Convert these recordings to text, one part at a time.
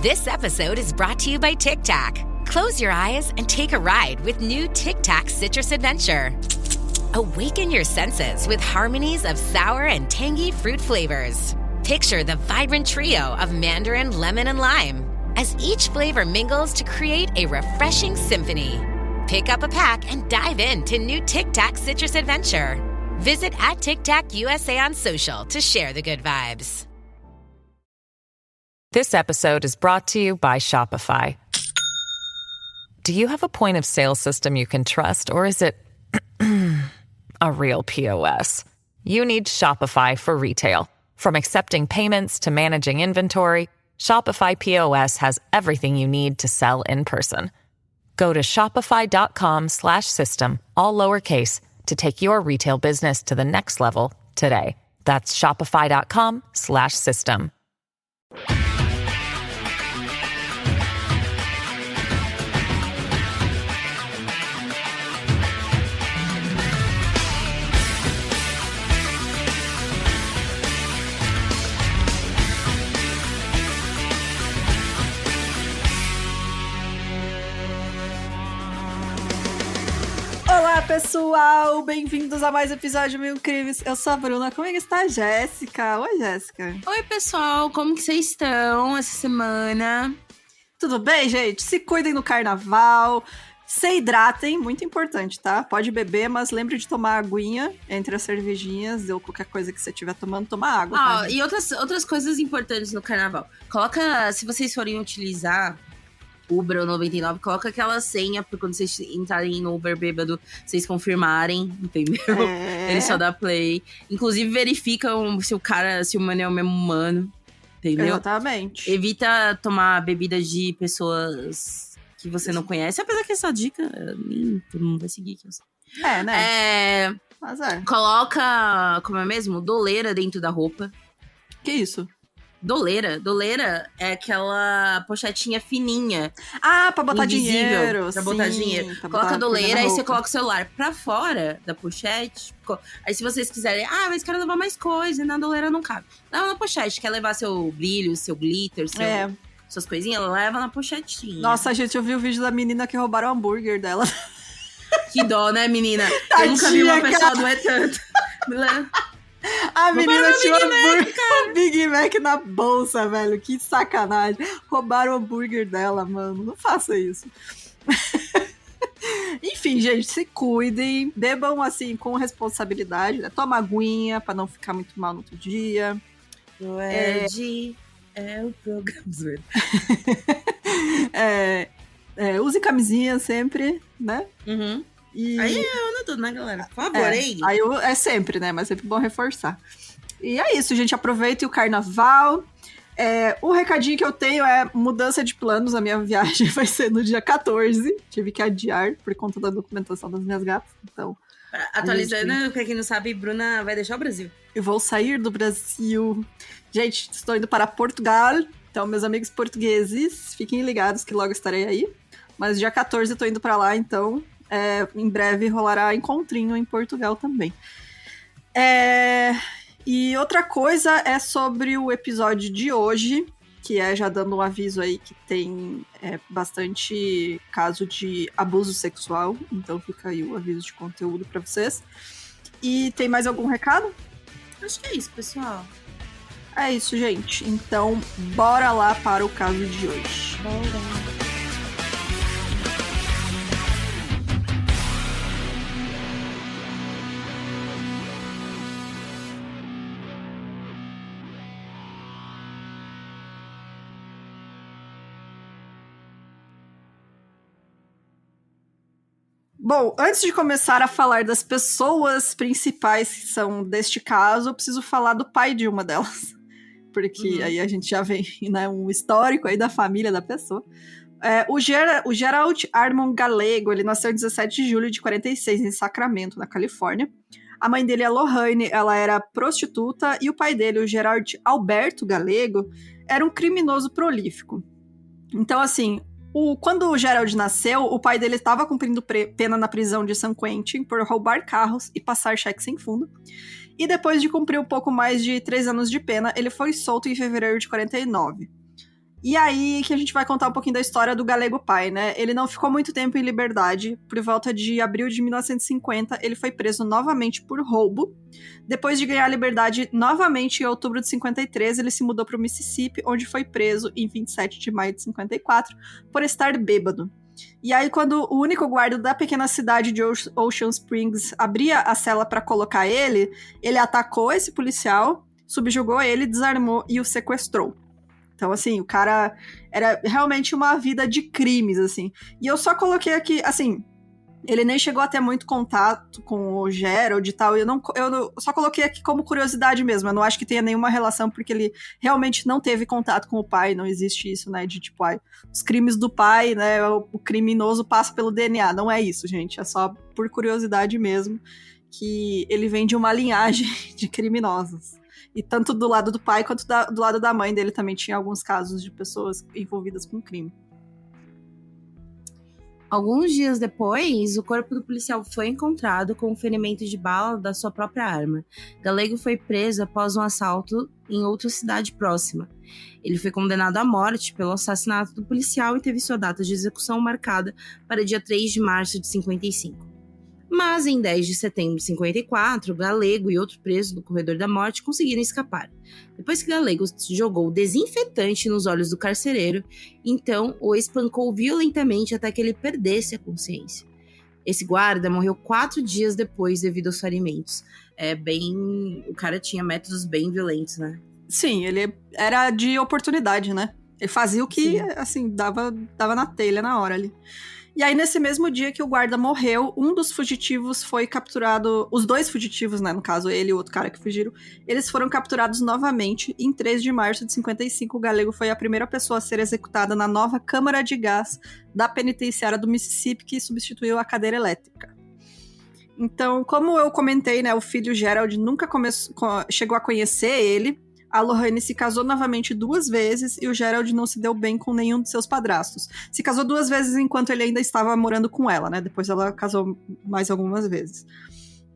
This episode is brought to you by Tic Tac. Close your eyes and take a ride with new Tic Tac Citrus Adventure. Awaken your senses with harmonies of sour and tangy fruit flavors. Picture the vibrant trio of mandarin, lemon, and lime as each flavor mingles to create a refreshing symphony. Pick up a pack and dive into new Tic Tac Citrus Adventure. Visit @TicTacUSA on social to share the good vibes. This episode is brought to you by Shopify. Do you have a point of sale system you can trust, or is it a real POS? You need Shopify for retail. From accepting payments to managing inventory, Shopify POS has everything you need to sell in person. Go to shopify.com/system, all lowercase, to take your retail business to the next level today. That's shopify.com/system. Olá, pessoal! Bem-vindos a mais um episódio de Mil Crimes. Eu sou a Bruna. Como é que está a Jéssica? Oi, Jéssica. Oi, pessoal. Como que vocês estão essa semana? Tudo bem, gente? Se cuidem no carnaval. Se hidratem, muito importante, tá? Pode beber, mas lembre de tomar aguinha entre as cervejinhas ou qualquer coisa que você estiver tomando, tomar água. Tá, E outras coisas importantes no carnaval. Coloca, se vocês forem utilizar Uber ou 99, coloca aquela senha pra quando vocês entrarem no Uber bêbado, vocês confirmarem, entendeu? Ele só dá play. Inclusive, verificam se o mano é o mesmo humano, entendeu? Exatamente. Evita tomar bebidas de pessoas que você não conhece, apesar que essa dica nem todo mundo vai seguir. Que eu sei. Né? Mas Coloca, como é mesmo? Doleira dentro da roupa. Que isso? Doleira é aquela pochetinha fininha. Ah, pra botar invisível, dinheiro. Pra botar dinheiro. Coloca a doleira, aí você coloca o celular pra fora da pochete. Aí se vocês quiserem, mas quero levar mais coisa, e na doleira não cabe. Leva na pochete, quer levar seu brilho, seu glitter, suas coisinhas, leva na pochetinha. Nossa, gente, eu vi o vídeo da menina que roubaram o hambúrguer dela. Que dó, né, menina? Tadinha, eu nunca vi uma pessoa doer tanto. A menina tinha um Big Mac na bolsa, velho. Que sacanagem. Roubaram o hambúrguer dela, mano. Não faça isso. Enfim, gente, se cuidem. Bebam, assim, com responsabilidade, né? Toma aguinha pra não ficar muito mal no outro dia. É o programa. Use camisinha sempre, né? Uhum. E... Aí eu ando tudo, né, galera? Por favor, hein? Aí é sempre, né? Mas é sempre bom reforçar. E é isso, gente. Aproveitem o carnaval. O recadinho que eu tenho é mudança de planos. A minha viagem vai ser no dia 14. Tive que adiar por conta da documentação das minhas gatas. Então, atualizando, pra quem não sabe, Bruna vai deixar o Brasil. Eu vou sair do Brasil. Gente, estou indo para Portugal. Então, meus amigos portugueses, fiquem ligados que logo estarei aí. Mas dia 14 eu tô indo para lá, então... em breve rolará encontrinho em Portugal também. E outra coisa é sobre o episódio de hoje, que é já dando um aviso aí que tem bastante caso de abuso sexual, então fica aí o aviso de conteúdo pra vocês. E tem mais algum recado? Acho que é isso, pessoal. É isso, gente. Então, bora lá para o caso de hoje. Bora. Bom, antes de começar a falar das pessoas principais que são deste caso, eu preciso falar do pai de uma delas. Porque aí a gente já vem, né, um histórico aí da família da pessoa. O Gerald Armond Galego, ele nasceu em 17 de julho de 46, em Sacramento, na Califórnia. A mãe dele é Lohane, ela era prostituta, e o pai dele, o Gerard Alberto Galego, era um criminoso prolífico. Então, assim, quando o Gerald nasceu, o pai dele estava cumprindo pena na prisão de San Quentin por roubar carros e passar cheque sem fundo. E depois de cumprir um pouco mais de 3 anos de pena, ele foi solto em fevereiro de 49. E aí que a gente vai contar um pouquinho da história do Galego pai, né? Ele não ficou muito tempo em liberdade. Por volta de abril de 1950, ele foi preso novamente por roubo. Depois de ganhar a liberdade novamente em outubro de 53, ele se mudou para o Mississippi, onde foi preso em 27 de maio de 54 por estar bêbado. E aí, quando o único guarda da pequena cidade de Ocean Springs abria a cela para colocar ele atacou esse policial, subjugou ele, desarmou e o sequestrou. Então, assim, o cara era realmente uma vida de crimes, assim. E eu só coloquei aqui, assim, ele nem chegou a ter muito contato com o Gerald e tal, eu só coloquei aqui como curiosidade mesmo, eu não acho que tenha nenhuma relação, porque ele realmente não teve contato com o pai, não existe isso, né, de tipo, os crimes do pai, né, o criminoso passa pelo DNA, não é isso, gente, é só por curiosidade mesmo, que ele vem de uma linhagem de criminosos. E tanto do lado do pai quanto do lado da mãe dele também tinha alguns casos de pessoas envolvidas com crime. Alguns dias depois, o corpo do policial foi encontrado com um ferimento de bala da sua própria arma. Galego foi preso após um assalto em outra cidade próxima. Ele foi condenado à morte pelo assassinato do policial e teve sua data de execução marcada para dia 3 de março de 55. Mas em 10 de setembro de 54, Galego e outro preso do corredor da morte conseguiram escapar. Depois que Galego jogou desinfetante nos olhos do carcereiro, então o espancou violentamente até que ele perdesse a consciência. Esse guarda morreu 4 dias depois devido aos ferimentos. O cara tinha métodos bem violentos, né? Sim, ele era de oportunidade, né? Ele fazia o que, assim, dava na telha na hora ali. E aí, nesse mesmo dia que o guarda morreu, um dos fugitivos foi capturado... Os dois fugitivos, né, no caso, ele e o outro cara que fugiram, eles foram capturados novamente. Em 3 de março de 55, o Galego foi a primeira pessoa a ser executada na nova câmara de gás da penitenciária do Mississippi, que substituiu a cadeira elétrica. Então, como eu comentei, né, o filho Gerald nunca chegou a conhecer ele. A Lorraine se casou novamente 2 vezes e o Gerald não se deu bem com nenhum de seus padrastos. Se casou 2 vezes enquanto ele ainda estava morando com ela, né? Depois ela casou mais algumas vezes.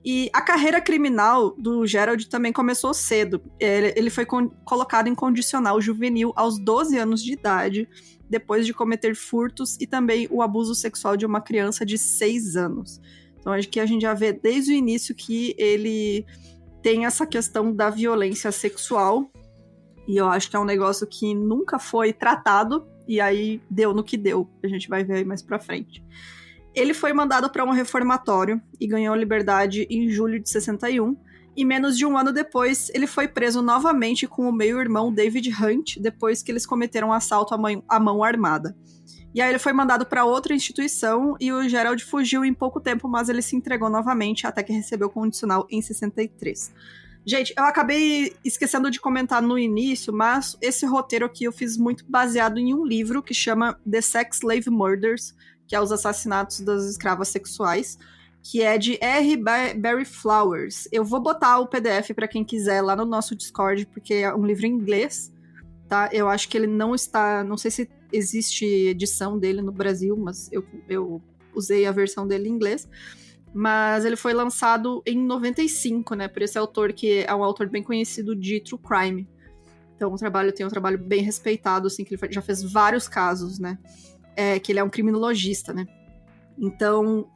E a carreira criminal do Gerald também começou cedo. Ele foi colocado em condicional juvenil aos 12 anos de idade, depois de cometer furtos e também o abuso sexual de uma criança de 6 anos. Então acho que a gente já vê desde o início que ele tem essa questão da violência sexual, e eu acho que é um negócio que nunca foi tratado, e aí deu no que deu, a gente vai ver aí mais pra frente. Ele foi mandado para um reformatório e ganhou liberdade em julho de 61, e menos de um ano depois, ele foi preso novamente com o meio-irmão David Hunt, depois que eles cometeram um assalto à mão armada. E aí ele foi mandado para outra instituição e o Gerald fugiu em pouco tempo, mas ele se entregou novamente até que recebeu condicional em 63. Gente, eu acabei esquecendo de comentar no início, mas esse roteiro aqui eu fiz muito baseado em um livro que chama The Sex Slave Murders, que é os assassinatos das escravas sexuais, que é de R. Barry Flowers. Eu vou botar o PDF para quem quiser lá no nosso Discord, porque é um livro em inglês, tá? Eu acho que ele não está... Não sei se existe edição dele no Brasil, mas eu usei a versão dele em inglês. Mas ele foi lançado em 95, né? Por esse autor, que é um autor bem conhecido de True Crime. Então tem um trabalho bem respeitado, assim, que ele já fez vários casos, né? Que ele é um criminologista, né? Então,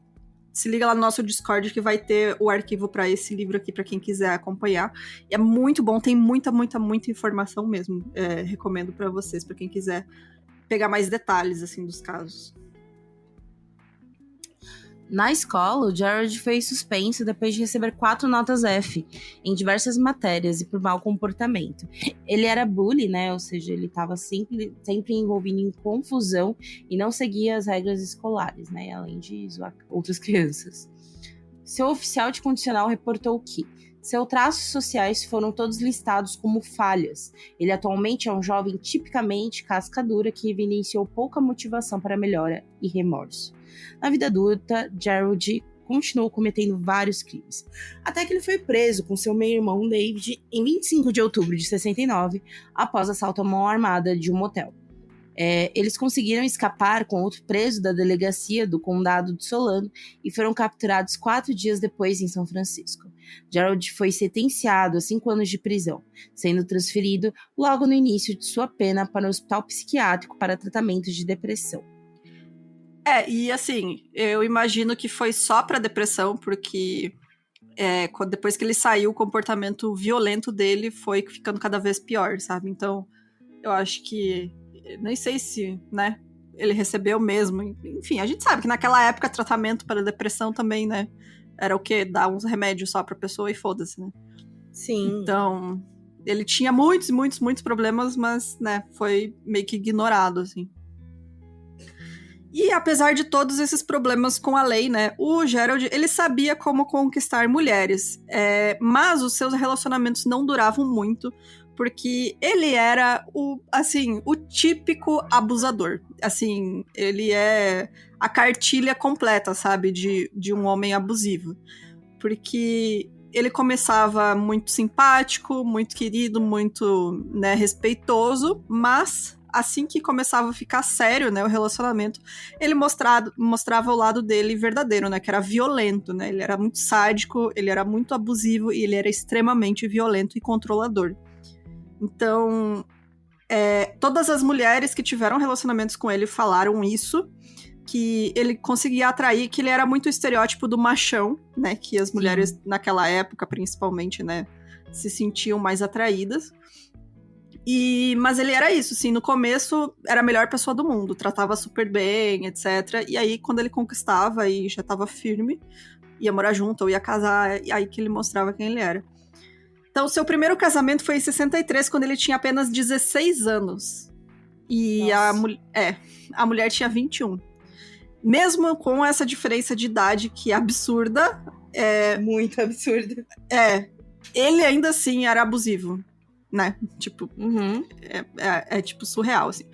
se liga lá no nosso Discord que vai ter o arquivo para esse livro aqui, para quem quiser acompanhar. E é muito bom, tem muita informação mesmo. Recomendo para vocês, para quem quiser pegar mais detalhes, assim, dos casos. Na escola, o Gerald foi suspenso depois de receber 4 notas F em diversas matérias e por mau comportamento. Ele era bully, né? Ou seja, ele estava sempre envolvido em confusão e não seguia as regras escolares, né? Além de zoar outras crianças. Seu oficial de condicional reportou que seus traços sociais foram todos listados como falhas. Ele atualmente é um jovem tipicamente casca dura que evidenciou pouca motivação para melhora e remorso. Na vida adulta, Gerald continuou cometendo vários crimes, até que ele foi preso com seu meio-irmão David em 25 de outubro de 69, após assalto à mão armada de um motel. Eles conseguiram escapar com outro preso da delegacia do condado de Solano e foram capturados 4 dias depois em São Francisco. Gerald foi sentenciado a 5 anos de prisão, sendo transferido logo no início de sua pena para o hospital psiquiátrico para tratamento de depressão. E assim, eu imagino que foi só pra depressão, porque depois que ele saiu, o comportamento violento dele foi ficando cada vez pior, sabe? Então, eu acho que... Nem sei se, né, ele recebeu mesmo. Enfim, a gente sabe que naquela época tratamento para depressão também, né, era o quê? Dar uns remédios só pra pessoa e foda-se, né? Sim. Então, ele tinha muitos problemas, mas, né, foi meio que ignorado, assim. E apesar de todos esses problemas com a lei, né, o Gerald, ele sabia como conquistar mulheres, mas os seus relacionamentos não duravam muito, porque ele era o típico abusador. Assim, ele é a cartilha completa, sabe, de um homem abusivo. Porque ele começava muito simpático, muito querido, muito, né, respeitoso, mas assim que começava a ficar sério, né, o relacionamento, ele mostrava o lado dele verdadeiro, né, que era violento, né, ele era muito sádico, ele era muito abusivo e ele era extremamente violento e controlador. Então, todas as mulheres que tiveram relacionamentos com ele falaram isso, que ele conseguia atrair, que ele era muito o estereótipo do machão, né, que as mulheres naquela época, principalmente, né, se sentiam mais atraídas. Mas ele era isso, assim, no começo era a melhor pessoa do mundo, tratava super bem, etc. E aí, quando ele conquistava e já tava firme, ia morar junto ou ia casar, e aí que ele mostrava quem ele era. Então, seu primeiro casamento foi em 63, quando ele tinha apenas 16 anos. E a mulher tinha 21. Mesmo com essa diferença de idade, que é absurda... Muito absurda. Ele ainda assim era abusivo, né? Tipo, tipo surreal, assim.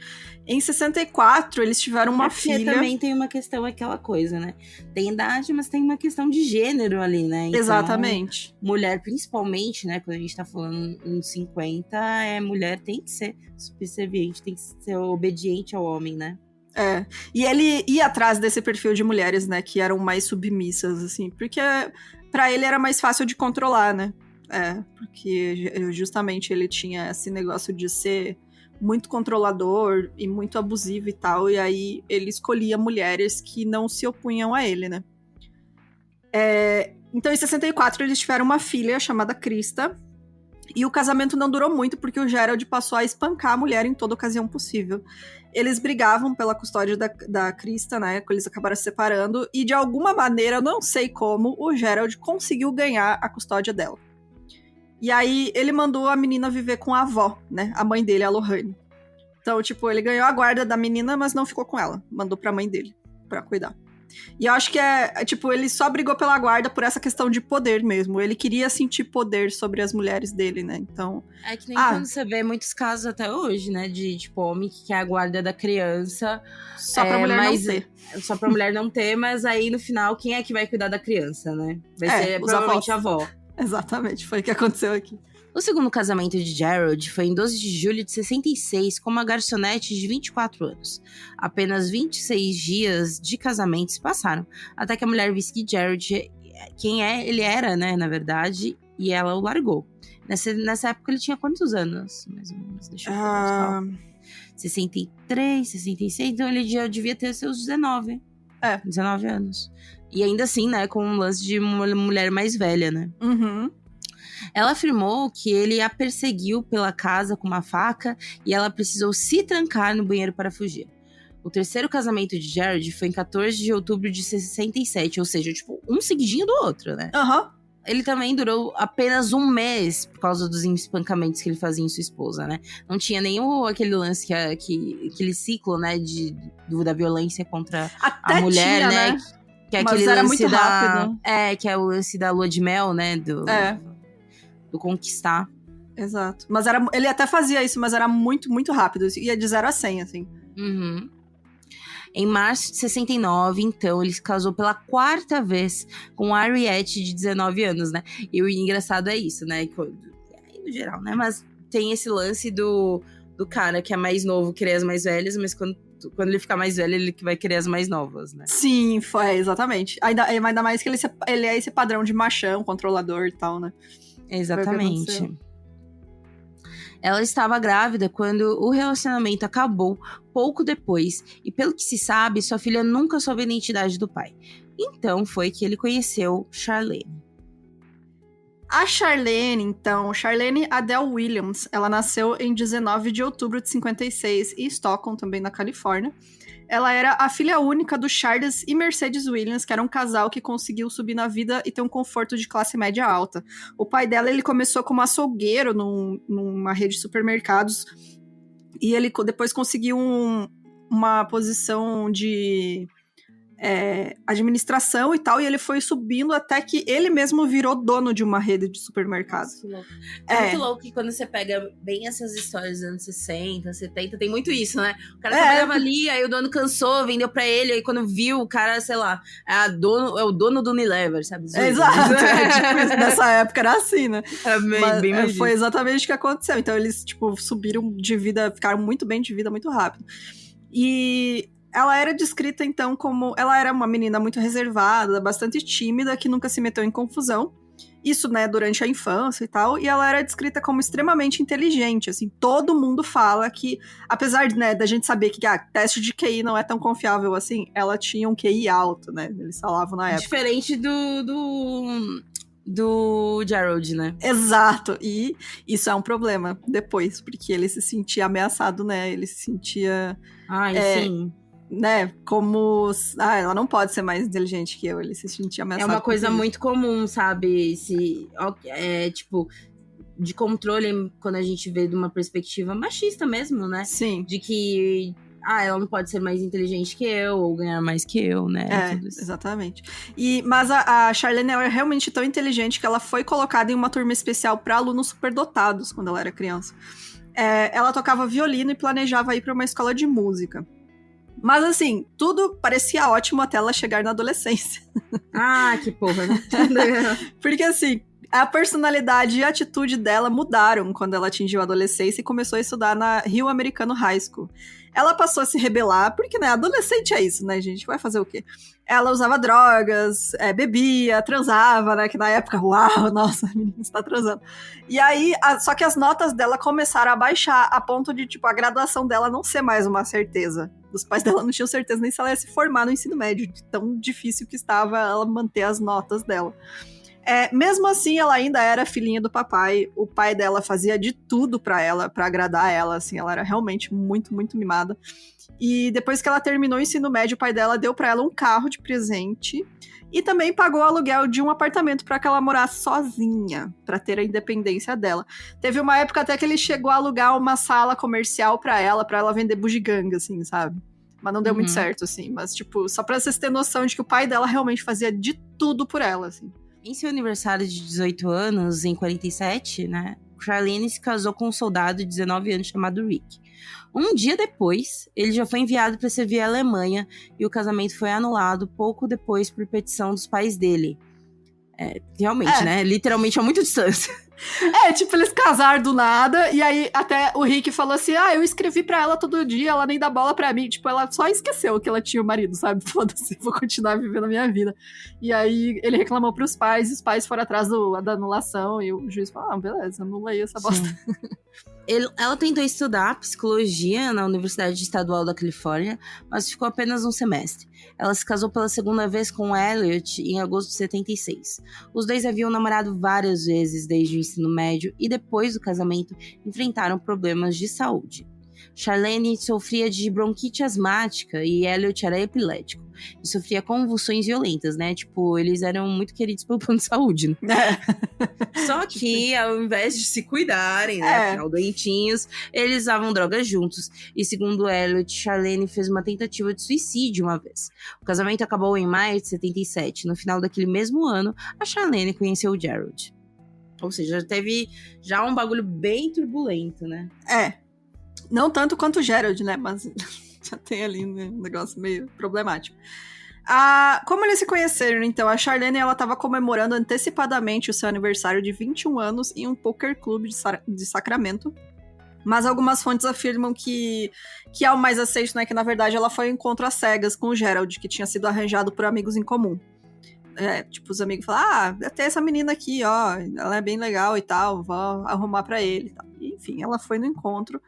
Em 64, eles tiveram uma filha... também tem uma questão, aquela coisa, né? Tem idade, mas tem uma questão de gênero ali, né? Então, exatamente. Mulher, principalmente, né? Quando a gente tá falando em 50, mulher tem que ser subserviente, tem que ser obediente ao homem, né? E ele ia atrás desse perfil de mulheres, né? Que eram mais submissas, assim. Porque pra ele era mais fácil de controlar, né? Porque justamente ele tinha esse negócio de ser muito controlador e muito abusivo e tal, e aí ele escolhia mulheres que não se opunham a ele, né? Então, em 64, eles tiveram uma filha chamada Krista, e o casamento não durou muito, porque o Gerald passou a espancar a mulher em toda ocasião possível. Eles brigavam pela custódia da Krista, né? Eles acabaram se separando, e de alguma maneira, eu não sei como, o Gerald conseguiu ganhar a custódia dela. E aí, ele mandou a menina viver com a avó, né? A mãe dele, a Lohane. Então, tipo, ele ganhou a guarda da menina, mas não ficou com ela. Mandou pra mãe dele, pra cuidar. E eu acho que tipo, ele só brigou pela guarda por essa questão de poder mesmo. Ele queria sentir poder sobre as mulheres dele, né? Então... É que nem quando você vê muitos casos até hoje, né? De, tipo, homem que quer a guarda da criança. Só pra mulher não ter. Só pra mulher não ter, mas aí, no final, quem é que vai cuidar da criança, né? Vai ser provavelmente a avó. Exatamente, foi o que aconteceu aqui. O segundo casamento de Gerald foi em 12 de julho de 66 com uma garçonete de 24 anos. Apenas 26 dias de casamento se passaram, até que a mulher disse que Gerald, ele era, né, na verdade, e ela o largou. Nessa época ele tinha quantos anos? Mais ou menos, deixa eu ver. 63, 66, então ele já devia ter seus 19. 19 anos. E ainda assim, né, com um lance de uma mulher mais velha, né? Uhum. Ela afirmou que ele a perseguiu pela casa com uma faca e ela precisou se trancar no banheiro para fugir. O terceiro casamento de Gerald foi em 14 de outubro de 67, ou seja, tipo, um seguidinho do outro, né? Uhum. Ele também durou apenas um mês por causa dos espancamentos que ele fazia em sua esposa, né? Não tinha nenhum aquele lance, aquele ciclo, né, da violência contra até a mulher, tinha, né? Que é mas aquele era lance muito rápido. que é o lance da lua de mel, né? Do conquistar. Exato. Mas ele até fazia isso, mas era muito, muito rápido. Ia de 0 a 100, assim. Uhum. Em março de 69, então, ele se casou pela 4ª vez com a Henriette, de 19 anos, né? E o engraçado é isso, né? No geral, né? Mas tem esse lance do do cara que é mais novo querer as mais velhas, mas quando ele ficar mais velho, ele que vai querer as mais novas, né? Sim, foi, exatamente. Ainda mais que ele é esse padrão de machão, controlador e tal, né? Exatamente. Ela estava grávida quando o relacionamento acabou pouco depois, e pelo que se sabe, sua filha nunca soube a identidade do pai. Então foi que ele conheceu Charlene. A Charlene, então, Charlene Adele Williams, ela nasceu em 19 de outubro de 56 em Stockton, também na Califórnia. Ela era a filha única do Charles e Mercedes Williams, que era um casal que conseguiu subir na vida e ter um conforto de classe média alta. O pai dela, ele começou como açougueiro numa rede de supermercados, e ele depois conseguiu uma posição de administração e tal, e ele foi subindo até que ele mesmo virou dono de uma rede de supermercados. Muito louco que quando você pega bem essas histórias dos anos 60, 70, tem muito isso, né? O cara trabalhava ali, aí o dono cansou, vendeu pra ele, aí quando viu, o cara, sei lá, é o dono do Unilever, sabe? Exato, tipo, nessa época era assim, né? Bem mais foi exatamente o que aconteceu. Então eles, tipo, subiram de vida, ficaram muito bem de vida muito rápido. E ela era descrita, então, como... Ela era uma menina muito reservada, bastante tímida, que nunca se meteu em confusão. Isso, né, durante a infância e tal. E ela era descrita como extremamente inteligente, assim. Todo mundo fala que, apesar, né, da gente saber que teste de QI não é tão confiável assim, ela tinha um QI alto, né? Eles falavam na época. Diferente do Gerald, né? Exato. E isso é um problema depois, porque ele se sentia ameaçado, né? Ele se sentia... sim. Né, como... ela não pode ser mais inteligente que eu. Ele se sentia ameaçado. É uma coisa muito comum, sabe? Tipo, de controle, quando a gente vê de uma perspectiva machista mesmo, né? Sim. De que... ela não pode ser mais inteligente que eu, ou ganhar mais que eu, né? Tudo isso. Exatamente. Mas a Charlene, ela é realmente tão inteligente que ela foi colocada em uma turma especial para alunos superdotados quando ela era criança. Ela tocava violino e planejava ir para uma escola de música. Mas, assim, tudo parecia ótimo até ela chegar na adolescência. Que porra, né? Porque, assim, a personalidade e a atitude dela mudaram quando ela atingiu a adolescência e começou a estudar na Rio Americano High School. Ela passou a se rebelar, porque, né, adolescente é isso, né, gente? Vai fazer o quê? Ela usava drogas, bebia, transava, né? Que na época, uau, nossa, a menina está transando. E aí, só que as notas dela começaram a baixar, a ponto de, tipo, a graduação dela não ser mais uma certeza. Os pais dela não tinham certeza nem se ela ia se formar no ensino médio, de tão difícil que estava ela manter as notas dela. Mesmo assim, ela ainda era filhinha do papai. O pai dela fazia de tudo pra ela, pra agradar ela, assim. Ela era realmente muito, muito mimada. E depois que ela terminou o ensino médio, o pai dela deu pra ela um carro de presente e também pagou o aluguel de um apartamento pra que ela morasse sozinha, pra ter a independência dela. Teve uma época até que ele chegou a alugar uma sala comercial pra ela vender bugiganga, assim, sabe? Mas não deu muito certo, assim. Mas, tipo, só pra vocês terem noção de que o pai dela realmente fazia de tudo por ela, assim. Em seu aniversário de 18 anos, em 47, né, Charlene se casou com um soldado de 19 anos chamado Rick. Um dia depois, ele já foi enviado para servir a Alemanha e o casamento foi anulado pouco depois por petição dos pais dele. Realmente, né? Literalmente a muita distância. Tipo, eles casaram do nada, e aí até o Rick falou assim, eu escrevi pra ela todo dia, ela nem dá bola pra mim. Tipo, ela só esqueceu que ela tinha o marido, sabe? Foda-se, vou continuar vivendo a minha vida. E aí ele reclamou pros pais, e os pais foram atrás da anulação, e o juiz falou, beleza, anula aí essa bosta. Ela tentou estudar psicologia na Universidade Estadual da Califórnia, mas ficou apenas um semestre. Ela se casou pela segunda vez com Elliot em agosto de 76. Os dois haviam namorado várias vezes desde o ensino médio e depois do casamento enfrentaram problemas de saúde. Charlene sofria de bronquite asmática e Elliot era epilético. E sofria convulsões violentas, né? Tipo, eles eram muito queridos pelo plano de saúde, né? Só que, ao invés de se cuidarem, né? Afinal, doentinhos, eles usavam drogas juntos. E segundo Elliot, Charlene fez uma tentativa de suicídio uma vez. O casamento acabou em maio de 77. No final daquele mesmo ano, a Charlene conheceu o Gerald. Ou seja, teve já um bagulho bem turbulento, né? Não tanto quanto o Gerald, né? Mas já tem ali um negócio meio problemático. Como eles se conheceram, então? A Charlene, ela estava comemorando antecipadamente o seu aniversário de 21 anos em um poker club de Sacramento. Mas algumas fontes afirmam que é o mais aceito, né? Que na verdade ela foi ao encontro às cegas com o Gerald, que tinha sido arranjado por amigos em comum. Tipo, os amigos falam, tem essa menina aqui, ó, ela é bem legal e tal, vou arrumar pra ele e tal. E, enfim, ela foi no encontro.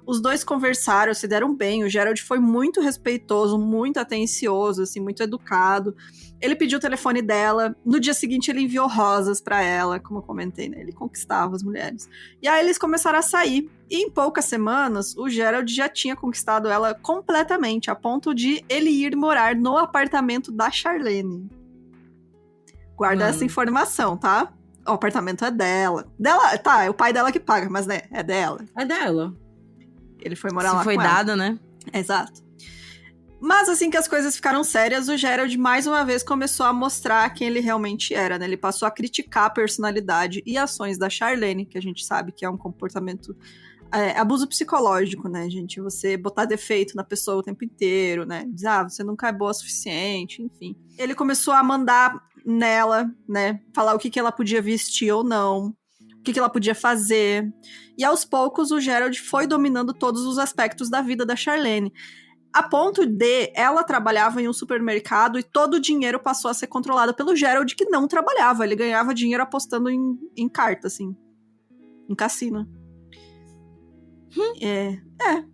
Os dois conversaram, se deram bem. O Gerald foi muito respeitoso, muito atencioso, assim, muito educado. Ele pediu o telefone dela. No dia seguinte, ele enviou rosas pra ela, como eu comentei, né? Ele conquistava as mulheres. E aí, eles começaram a sair. E em poucas semanas, o Gerald já tinha conquistado ela completamente, a ponto de ele ir morar no apartamento da Charlene. Guarda essa informação, tá? O apartamento é dela. Tá, é o pai dela que paga, mas né, é dela. É dela. Ele foi morar lá com ela. Se foi dado, né? Exato. Mas assim que as coisas ficaram sérias, o Gerald mais uma vez começou a mostrar quem ele realmente era, né? Ele passou a criticar a personalidade e ações da Charlene, que a gente sabe que é um comportamento... abuso psicológico, né, gente? Você botar defeito na pessoa o tempo inteiro, né? Dizer, você nunca é boa o suficiente, enfim. Ele começou a mandar nela, né? Falar o que ela podia vestir ou não, o que ela podia fazer. E aos poucos o Gerald foi dominando todos os aspectos da vida da Charlene. A ponto de ela trabalhava em um supermercado e todo o dinheiro passou a ser controlado pelo Gerald, que não trabalhava. Ele ganhava dinheiro apostando em carta, assim. Em cassino.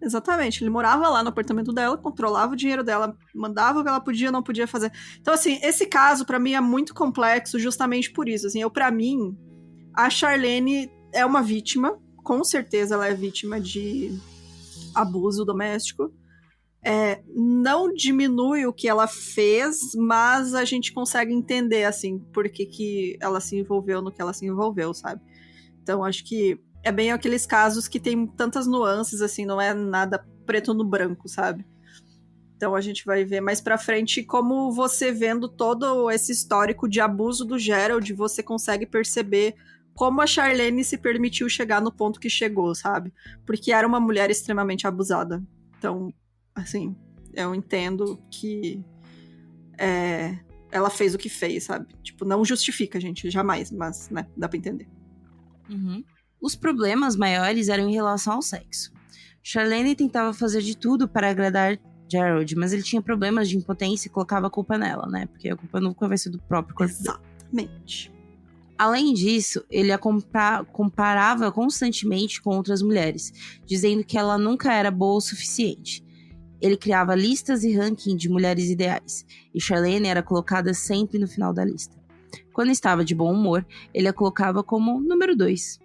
Exatamente. Ele morava lá no apartamento dela, controlava o dinheiro dela, mandava o que ela podia ou não podia fazer. Então, assim, esse caso, pra mim, é muito complexo justamente por isso. Assim, pra mim, a Charlene é uma vítima. Com certeza ela é vítima de abuso doméstico. Não diminui o que ela fez, mas a gente consegue entender, assim, por que ela se envolveu no que ela se envolveu, sabe? Então, acho que é bem aqueles casos que tem tantas nuances, assim, não é nada preto no branco, sabe? Então a gente vai ver mais pra frente como você vendo todo esse histórico de abuso do Gerald, você consegue perceber como a Charlene se permitiu chegar no ponto que chegou, sabe? Porque era uma mulher extremamente abusada. Então, assim, eu entendo que ela fez o que fez, sabe? Tipo, não justifica, gente, jamais, mas, né, dá pra entender. Uhum. Os problemas maiores eram em relação ao sexo. Charlene tentava fazer de tudo para agradar Gerald, mas ele tinha problemas de impotência e colocava a culpa nela, né? Porque a culpa nunca vai ser do próprio corpo dele. Exatamente. Além disso, ele a comparava constantemente com outras mulheres, dizendo que ela nunca era boa o suficiente. Ele criava listas e ranking de mulheres ideais, e Charlene era colocada sempre no final da lista. Quando estava de bom humor, ele a colocava como número 2.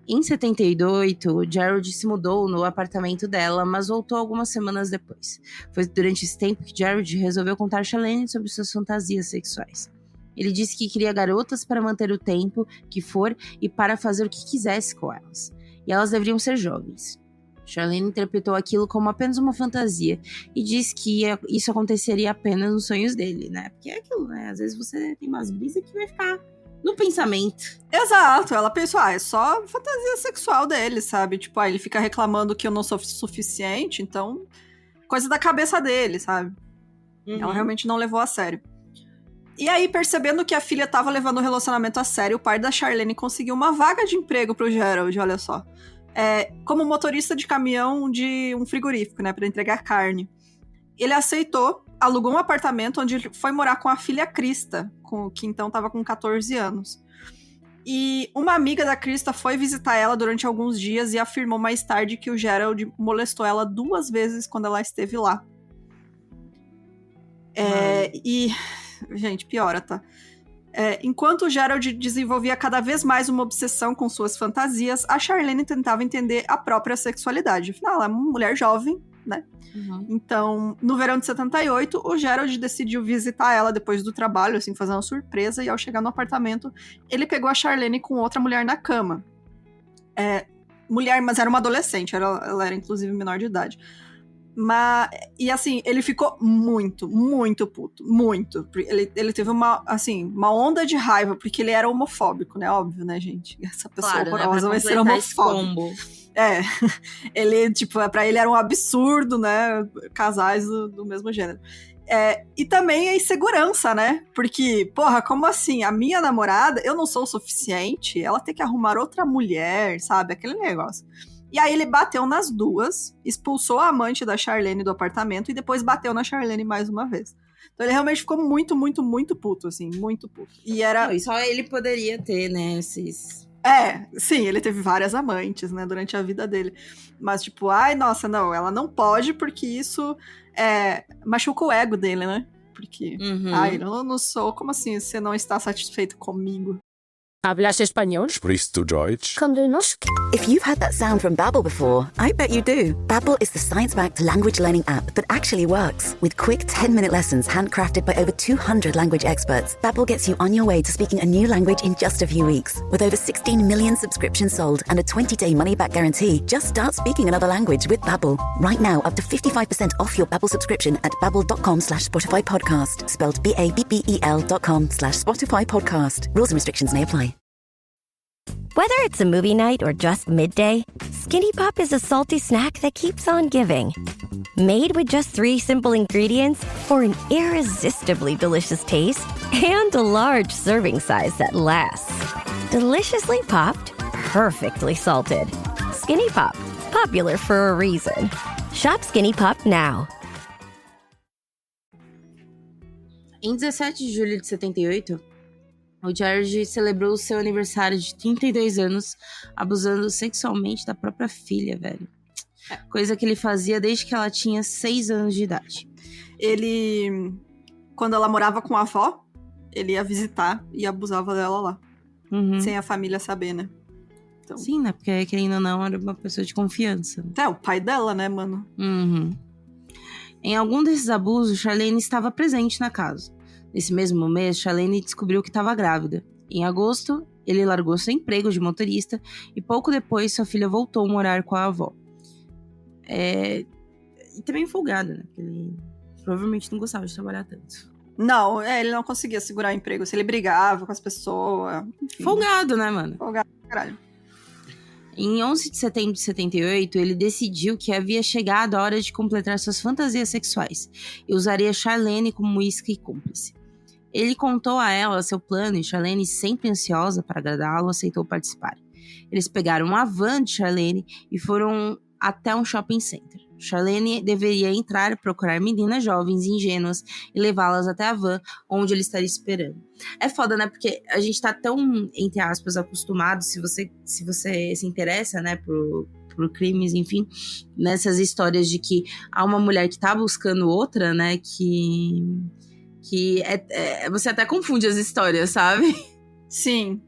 Em 78, Gerald se mudou no apartamento dela, mas voltou algumas semanas depois. Foi durante esse tempo que Gerald resolveu contar a Charlene sobre suas fantasias sexuais. Ele disse que queria garotas para manter o tempo que for e para fazer o que quisesse com elas. E elas deveriam ser jovens. Charlene interpretou aquilo como apenas uma fantasia e disse que isso aconteceria apenas nos sonhos dele, né? Porque é aquilo, né? Às vezes você tem umas brisas que vai ficar no pensamento. Exato, ela pensou, é só fantasia sexual dele, sabe? Tipo, ele fica reclamando que eu não sou suficiente, então, coisa da cabeça dele, sabe? Uhum. Ela realmente não levou a sério. E aí, percebendo que a filha tava levando o relacionamento a sério, o pai da Charlene conseguiu uma vaga de emprego pro Gerald, olha só. Como motorista de caminhão de um frigorífico, né, pra entregar carne. Ele aceitou, alugou um apartamento onde ele foi morar com a filha Krista, que então tava com 14 anos. E uma amiga da Krista foi visitar ela durante alguns dias e afirmou mais tarde que o Gerald molestou ela 2 vezes quando ela esteve lá. E... Gente, piora, tá? Enquanto o Gerald desenvolvia cada vez mais uma obsessão com suas fantasias, a Charlene tentava entender a própria sexualidade. Afinal, ela é uma mulher jovem, né? Uhum. Então, no verão de 78, o Gerald decidiu visitar ela depois do trabalho, assim, fazer uma surpresa, e ao chegar no apartamento, ele pegou a Charlene com outra mulher na cama. Mulher, mas era uma adolescente, ela era inclusive menor de idade. E assim, ele ficou muito, muito puto, muito. Ele teve uma onda de raiva, porque ele era homofóbico, né? Óbvio, né, gente? Essa pessoa horrorosa, né, vai ser homofóbico. Ele, tipo, pra ele era um absurdo, né? Casais do mesmo gênero. E também a insegurança, né? Porque, porra, como assim? A minha namorada, eu não sou o suficiente, ela tem que arrumar outra mulher, sabe? Aquele negócio. E aí ele bateu nas duas, expulsou a amante da Charlene do apartamento e depois bateu na Charlene mais uma vez. Então ele realmente ficou muito, muito, muito puto, assim, muito puto. E era... Não, e só ele poderia ter, né, esses... Sim, ele teve várias amantes, né, durante a vida dele. Mas, tipo, ai, nossa, não, ela não pode porque isso machuca o ego dele, né? Porque, ai, eu não sou, como assim, você não está satisfeito comigo? ¿Hablas español? Sprichst du Deutsch? Komm du noch? If you've had that sound from Babbel before, I bet you do. Babbel is the science-backed language learning app that actually works. With quick 10-minute lessons handcrafted by over 200 language experts, Babbel gets you on your way to speaking a new language in just a few weeks. With over 16 million subscriptions sold and a 20-day money-back guarantee, just start speaking another language with Babbel. Right now, up to 55% off your Babbel subscription at babbel.com/Spotify podcast. Spelled BABBEL.com/Spotify podcast. Rules and restrictions may apply. Whether it's a movie night or just midday, Skinny Pop is a salty snack that keeps on giving. Made with just 3 simple ingredients for an irresistibly delicious taste and a large serving size that lasts. Deliciously popped, perfectly salted. Skinny Pop, popular for a reason. Shop Skinny Pop now. Em 17 de julho de 78, o George celebrou seu aniversário de 32 anos, abusando sexualmente da própria filha, velho. Coisa que ele fazia desde que ela tinha 6 anos de idade. Ele, quando ela morava com a avó, ele ia visitar e abusava dela lá. Sem a família saber, né? Então... Sim, né? Porque, querendo ou não, era uma pessoa de confiança. O pai dela, né, mano? Em algum desses abusos, Charlene estava presente na casa. Nesse mesmo mês, Charlene descobriu que estava grávida. Em agosto, ele largou seu emprego de motorista e pouco depois sua filha voltou a morar com a avó. E também folgado, né? Porque ele provavelmente não gostava de trabalhar tanto. Não, ele não conseguia segurar o emprego. Se ele brigava com as pessoas... Enfim. Folgado, né, mano? Folgado, caralho. Em 11 de setembro de 78, ele decidiu que havia chegado a hora de completar suas fantasias sexuais e usaria Charlene como isca e cúmplice. Ele contou a ela seu plano e Charlene, sempre ansiosa para agradá-lo, aceitou participar. Eles pegaram a van de Charlene e foram até um shopping center. Charlene deveria entrar, procurar meninas jovens e ingênuas e levá-las até a van, onde ele estaria esperando. É foda, né? Porque a gente tá tão, entre aspas, acostumado, se você se interessa, né, por crimes, enfim, nessas histórias de que há uma mulher que tá buscando outra, né, que você até confunde as histórias, sabe? Sim.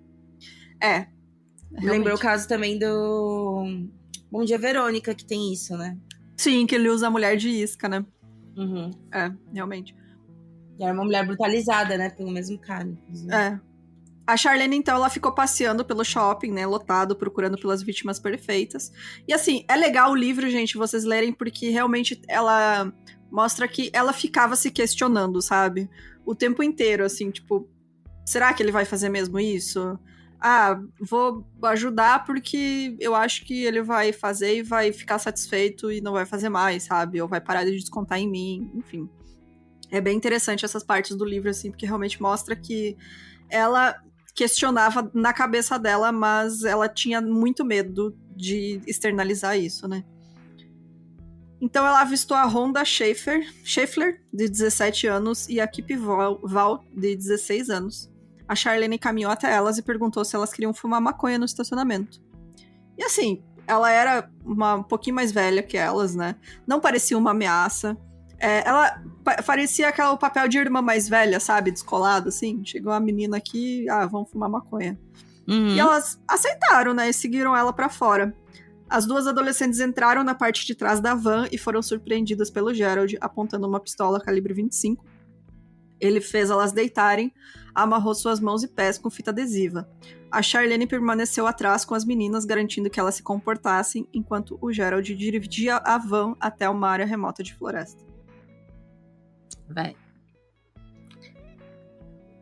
Lembrou o caso também do Bom Dia Verônica, que tem isso, né? Sim, que ele usa a mulher de isca, né? Realmente. E era uma mulher brutalizada, né? Pelo mesmo cara. Inclusive. A Charlene, então, ela ficou passeando pelo shopping, né? Lotado, procurando pelas vítimas perfeitas. E assim, é legal o livro, gente, vocês lerem, porque realmente ela mostra que ela ficava se questionando, sabe? O tempo inteiro, assim, tipo, será que ele vai fazer mesmo isso? Vou ajudar porque eu acho que ele vai fazer e vai ficar satisfeito e não vai fazer mais, sabe? Ou vai parar de descontar em mim, enfim. É bem interessante essas partes do livro, assim, porque realmente mostra que ela questionava na cabeça dela, mas ela tinha muito medo de externalizar isso, né? Então ela avistou a Rhonda Schaeffler, de 17 anos, e a Kip Val, de 16 anos. A Charlene caminhou até elas e perguntou se elas queriam fumar maconha no estacionamento. E assim, ela era um pouquinho mais velha que elas, né? Não parecia uma ameaça. Ela parecia o papel de irmã mais velha, sabe? Descolado, assim. Chegou uma menina aqui, vamos fumar maconha. E elas aceitaram, né? E seguiram ela pra fora. As duas adolescentes entraram na parte de trás da van e foram surpreendidas pelo Gerald, apontando uma pistola calibre 25. Ele fez elas deitarem, amarrou suas mãos e pés com fita adesiva. A Charlene permaneceu atrás com as meninas, garantindo que elas se comportassem, enquanto o Gerald dirigia a van até uma área remota de floresta. Véi.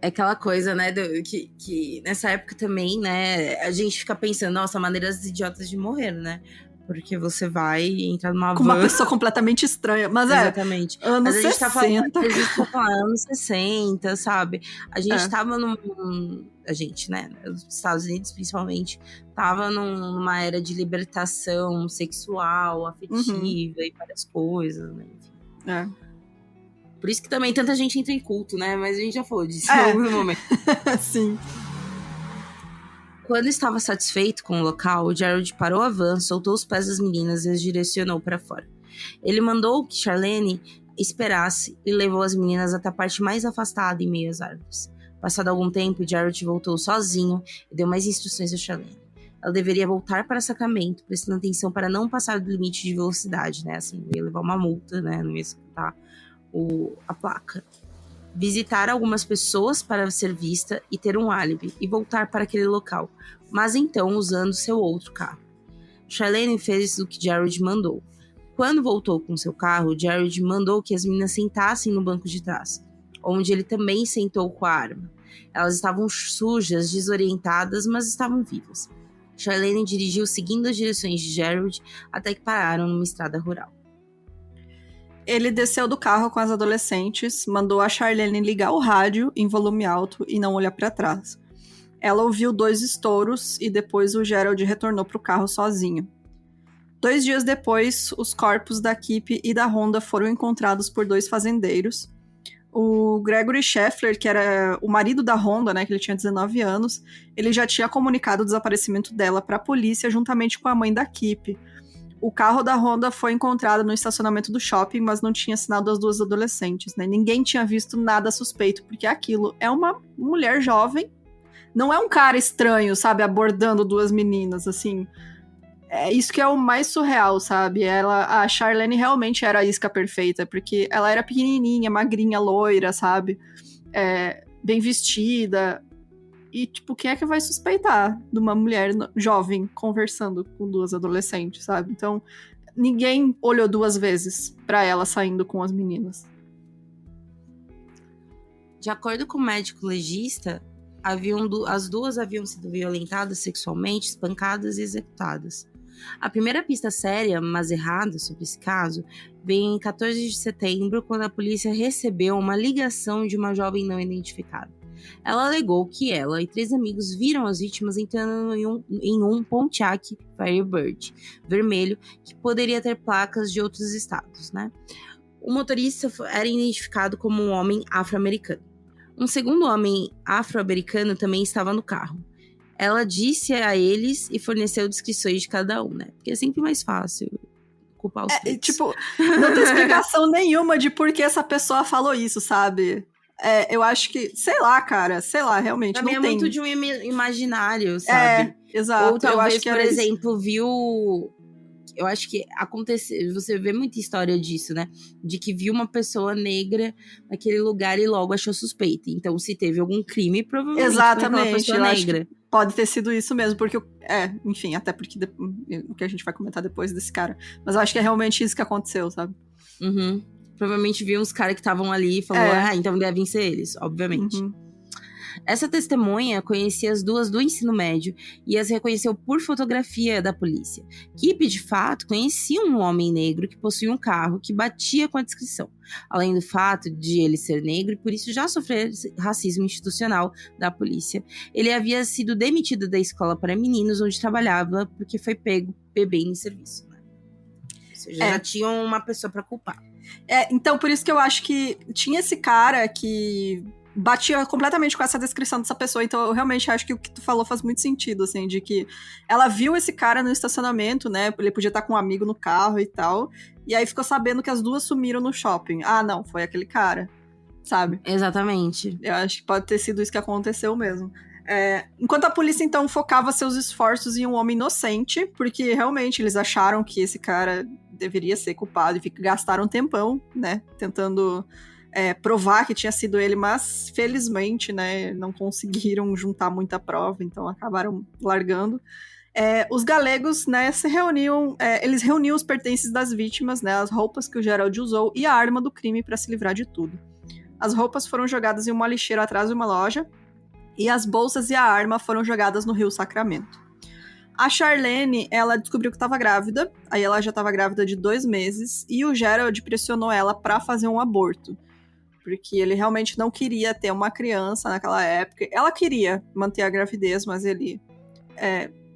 É aquela coisa, né, que nessa época também, né, a gente fica pensando, nossa, maneiras idiotas de morrer, né? Porque você vai entrar numa Com van... uma pessoa completamente estranha. Mas Exatamente. anos Mas a gente 60. tá falando, anos 60, sabe? A gente tava a gente, né? Os Estados Unidos, principalmente, tava numa era de libertação sexual, afetiva e várias coisas, né? Enfim. Por isso que também tanta gente entra em culto, né? Mas a gente já falou disso em algum momento. Sim. Quando estava satisfeito com o local, Gerald parou a van, soltou os pés das meninas e as direcionou para fora. Ele mandou que Charlene esperasse e levou as meninas até a parte mais afastada em meio às árvores. Passado algum tempo, Gerald voltou sozinho e deu mais instruções a Charlene. Ela deveria voltar para Sacramento, prestando atenção para não passar do limite de velocidade, né? Assim, ia levar uma multa, né? Não ia escutar a placa. Visitar algumas pessoas para ser vista e ter um álibi, e voltar para aquele local, mas então usando seu outro carro. Charlene fez o que Gerald mandou. Quando voltou com seu carro, Gerald mandou que as meninas sentassem no banco de trás, onde ele também sentou com a arma. Elas estavam sujas, desorientadas, mas estavam vivas. Charlene dirigiu seguindo as direções de Gerald até que pararam numa estrada rural. Ele desceu do carro com as adolescentes, mandou a Charlene ligar o rádio em volume alto e não olhar para trás. Ela ouviu 2 estouros e depois o Gerald retornou para o carro sozinho. 2 dias depois, os corpos da Kip e da Rhonda foram encontrados por 2 fazendeiros. O Gregory Scheffler, que era o marido da Rhonda, né, que ele tinha 19 anos, ele já tinha comunicado o desaparecimento dela para a polícia juntamente com a mãe da Kip. O carro da Rhonda foi encontrado no estacionamento do shopping, mas não tinha sinal das 2 adolescentes, né? Ninguém tinha visto nada suspeito, porque aquilo é uma mulher jovem, não é um cara estranho, sabe, abordando 2 meninas, assim. É isso que é o mais surreal, sabe? A Charlene realmente era a isca perfeita, porque ela era pequenininha, magrinha, loira, sabe? Bem vestida. E, tipo, quem é que vai suspeitar de uma mulher jovem conversando com 2 adolescentes, sabe? Então, ninguém olhou 2 vezes pra ela saindo com as meninas. De acordo com o médico legista, as 2 haviam sido violentadas sexualmente, espancadas e executadas. A primeira pista séria, mas errada, sobre esse caso, veio em 14 de setembro, quando a polícia recebeu uma ligação de uma jovem não identificada. Ela alegou que ela e 3 amigos viram as vítimas entrando em um Pontiac Firebird vermelho, que poderia ter placas de outros estados, né? O motorista era identificado como um homem afro-americano. Um segundo homem afro-americano também estava no carro. Ela disse a eles e forneceu descrições de cada um, né? Porque é sempre mais fácil culpar os pretos. Tipo, não tem explicação nenhuma de por que essa pessoa falou isso, sabe? Eu acho que, sei lá, realmente Também não é tem. muito de um imaginário, sabe? Exato. Ou talvez, eu acho que por exemplo, viu... Eu acho que aconteceu... Você vê muita história disso, né? De que viu uma pessoa negra naquele lugar e logo achou suspeita. Então, se teve algum crime, provavelmente foi aquela pessoa negra. Pode ter sido isso mesmo, porque... enfim, até porque o que a gente vai comentar depois desse cara. Mas eu acho que é realmente isso que aconteceu, sabe? Uhum. Provavelmente viu uns caras que estavam ali e falou, então devem ser eles, obviamente. Uhum. Essa testemunha conhecia as 2 do ensino médio e as reconheceu por fotografia da polícia. Kip, de fato, conhecia um homem negro que possuía um carro que batia com a descrição. Além do fato de ele ser negro e por isso já sofrer racismo institucional da polícia, ele havia sido demitido da escola para meninos onde trabalhava porque foi pego bebendo em serviço, né? Ou seja, já tinham uma pessoa para culpar. Então, por isso que eu acho que tinha esse cara que batia completamente com essa descrição dessa pessoa. Então, eu realmente acho que o que tu falou faz muito sentido, assim, de que ela viu esse cara no estacionamento, né? Ele podia estar com um amigo no carro e tal. E aí ficou sabendo que as 2 sumiram no shopping. Ah, não, foi aquele cara, sabe? Exatamente. Eu acho que pode ter sido isso que aconteceu mesmo. Enquanto a polícia, então, focava seus esforços em um homem inocente, porque realmente eles acharam que esse cara deveria ser culpado e gastaram um tempão, né, tentando provar que tinha sido ele, mas felizmente, né, não conseguiram juntar muita prova, então acabaram largando. Os galegos, né, se reuniam, eles reuniam os pertences das vítimas, né, as roupas que o Gerald usou e a arma do crime para se livrar de tudo. As roupas foram jogadas em uma lixeira atrás de uma loja, e as bolsas e a arma foram jogadas no rio Sacramento. A Charlene, ela descobriu que estava grávida, aí ela já estava grávida de 2 meses, e o Gerald pressionou ela para fazer um aborto. Porque ele realmente não queria ter uma criança naquela época. Ela queria manter a gravidez, mas ele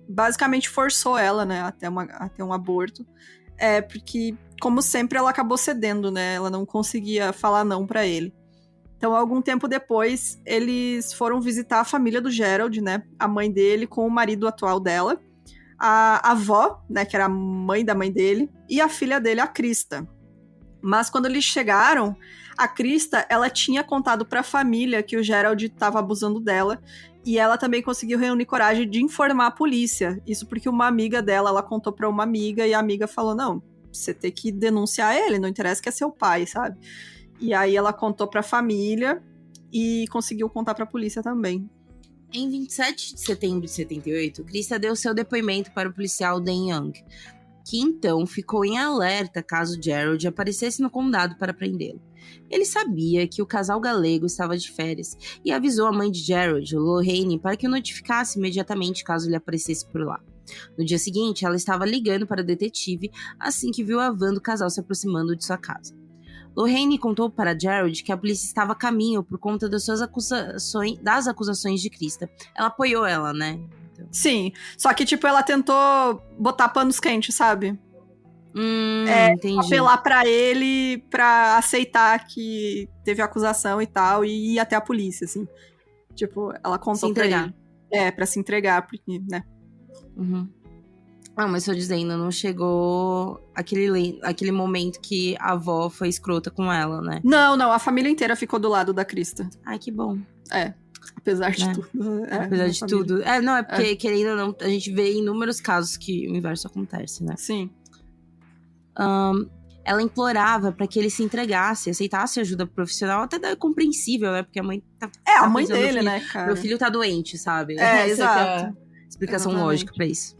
basicamente forçou ela, né, a ter um aborto. Porque, como sempre, ela acabou cedendo, né? Ela não conseguia falar não pra ele. Então, algum tempo depois, eles foram visitar a família do Gerald, né? A mãe dele com o marido atual dela. A avó, né, que era a mãe da mãe dele. E a filha dele, a Krista. Mas quando eles chegaram, a Krista, ela tinha contado pra família que o Gerald estava abusando dela. E ela também conseguiu reunir coragem de informar a polícia. Isso porque uma amiga dela, ela contou pra uma amiga e a amiga falou, não, você tem que denunciar ele, não interessa que é seu pai, sabe? E aí ela contou pra família e conseguiu contar pra polícia também. Em 27 de setembro de 78, Krista deu seu depoimento para o policial Dan Young, que então ficou em alerta caso Gerald aparecesse no condado para prendê-lo. Ele sabia que o casal galego estava de férias e avisou a mãe de Gerald, Lorraine, para que o notificasse imediatamente caso ele aparecesse por lá. No dia seguinte, ela estava ligando para o detetive assim que viu a van do casal se aproximando de sua casa. Lorraine contou para Gerald que a polícia estava a caminho por conta das acusações de Krista. Ela apoiou ela, né? Então... Sim, só que tipo, ela tentou botar panos quentes, sabe? Entendi. Apelar pra ele pra aceitar que teve acusação e tal, e ir até a polícia, assim. Tipo, ela contou pra ele. Pra se entregar, porque, né? Uhum. Não, mas tô dizendo, não chegou aquele momento que a avó foi escrota com ela, né? Não, a família inteira ficou do lado da Krista. Ai, que bom. Apesar de tudo. Apesar de tudo. Não, é porque, querendo ou não, a gente vê inúmeros casos que o inverso acontece, né? Sim. Ela implorava pra que ele se entregasse, aceitasse ajuda profissional, até é compreensível, né? Porque a mãe tá... a mãe dele, né, cara? Meu filho tá doente, sabe? Exato. É a explicação lógica pra isso.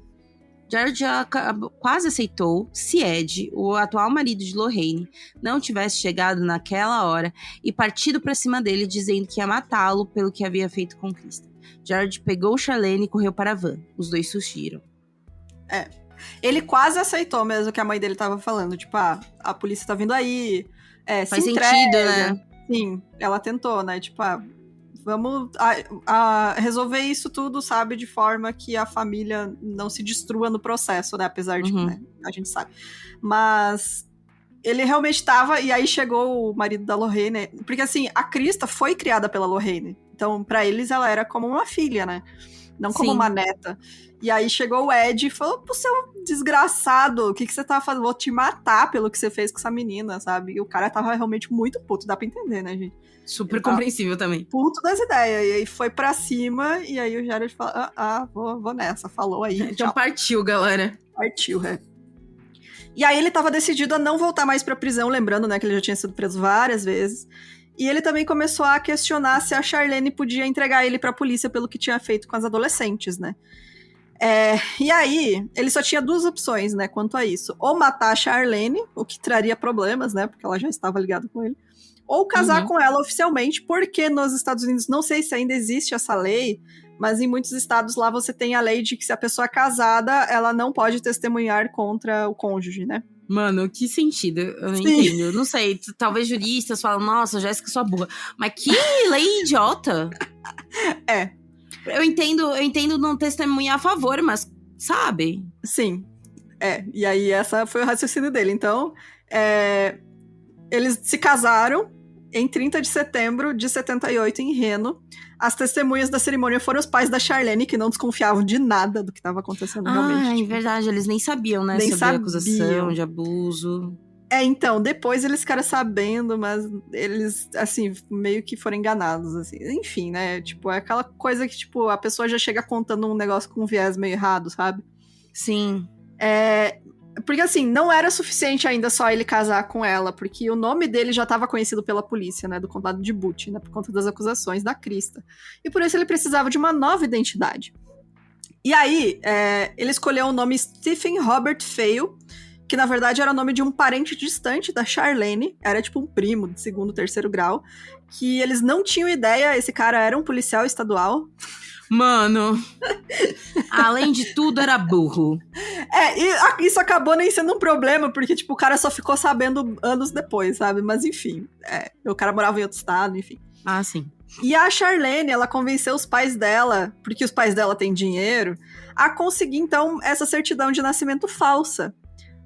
Jared já quase aceitou se Ed, o atual marido de Lorraine, não tivesse chegado naquela hora e partido pra cima dele dizendo que ia matá-lo pelo que havia feito com Krista. Jared pegou Charlene e correu para a van. Os dois fugiram. Ele quase aceitou mesmo o que a mãe dele tava falando. Tipo, a polícia tá vindo aí. Faz sentido, né? Sim, ela tentou, né? Tipo, vamos resolver isso tudo, sabe? De forma que a família não se destrua no processo, né? Apesar de, né, a gente sabe. Mas ele realmente tava, e aí chegou o marido da Lorraine. Porque, assim, a Krista foi criada pela Lorraine. Então, pra eles, ela era como uma filha, né? Não como uma neta. E aí chegou o Ed e falou, pô, você é um desgraçado, o que você tá fazendo? Vou te matar pelo que você fez com essa menina, sabe? E o cara tava realmente muito puto, dá pra entender, né, gente? Super compreensível também. Puto das ideias. E aí foi pra cima, e aí o Jared falou, vou nessa, falou aí. Então tchau. Partiu, galera. Partiu, E aí ele tava decidido a não voltar mais pra prisão, lembrando, né, que ele já tinha sido preso várias vezes. E ele também começou a questionar se a Charlene podia entregar ele pra polícia pelo que tinha feito com as adolescentes, né? E aí, ele só tinha 2 opções, né, quanto a isso. Ou matar a Charlene, o que traria problemas, né, porque ela já estava ligada com ele. Ou casar com ela oficialmente, porque nos Estados Unidos, não sei se ainda existe essa lei, mas em muitos estados lá você tem a lei de que se a pessoa é casada, ela não pode testemunhar contra o cônjuge, né? Mano, que sentido? Eu não entendo. Não sei, talvez juristas falam, nossa, Jéssica, sua burra. Mas que lei idiota! Eu entendo não testemunhar a favor, mas sabe? Sim. E aí essa foi o raciocínio dele. Então, eles se casaram em 30 de setembro de 78 em Reno. As testemunhas da cerimônia foram os pais da Charlene, que não desconfiavam de nada do que estava acontecendo realmente. É verdade, eles nem sabiam, né? Sobre a acusação de abuso. Então, depois eles ficaram sabendo, mas eles, assim, meio que foram enganados, assim. Enfim, né? Tipo, é aquela coisa que, tipo, a pessoa já chega contando um negócio com um viés meio errado, sabe? Sim. Porque, assim, não era suficiente ainda só ele casar com ela, porque o nome dele já estava conhecido pela polícia, né? Do condado de Butte, né? Por conta das acusações da Krista. E por isso ele precisava de uma nova identidade. E aí, ele escolheu o nome Stephen Robert Fale, que na verdade era o nome de um parente distante da Charlene, era tipo um primo de 2º, 3º grau, que eles não tinham ideia, esse cara era um policial estadual. Mano, além de tudo, era burro. E isso acabou nem sendo um problema, porque, tipo, o cara só ficou sabendo anos depois, sabe? Mas, enfim, o cara morava em outro estado, enfim. Ah, sim. E a Charlene, ela convenceu os pais dela, porque os pais dela têm dinheiro, a conseguir, então, essa certidão de nascimento falsa.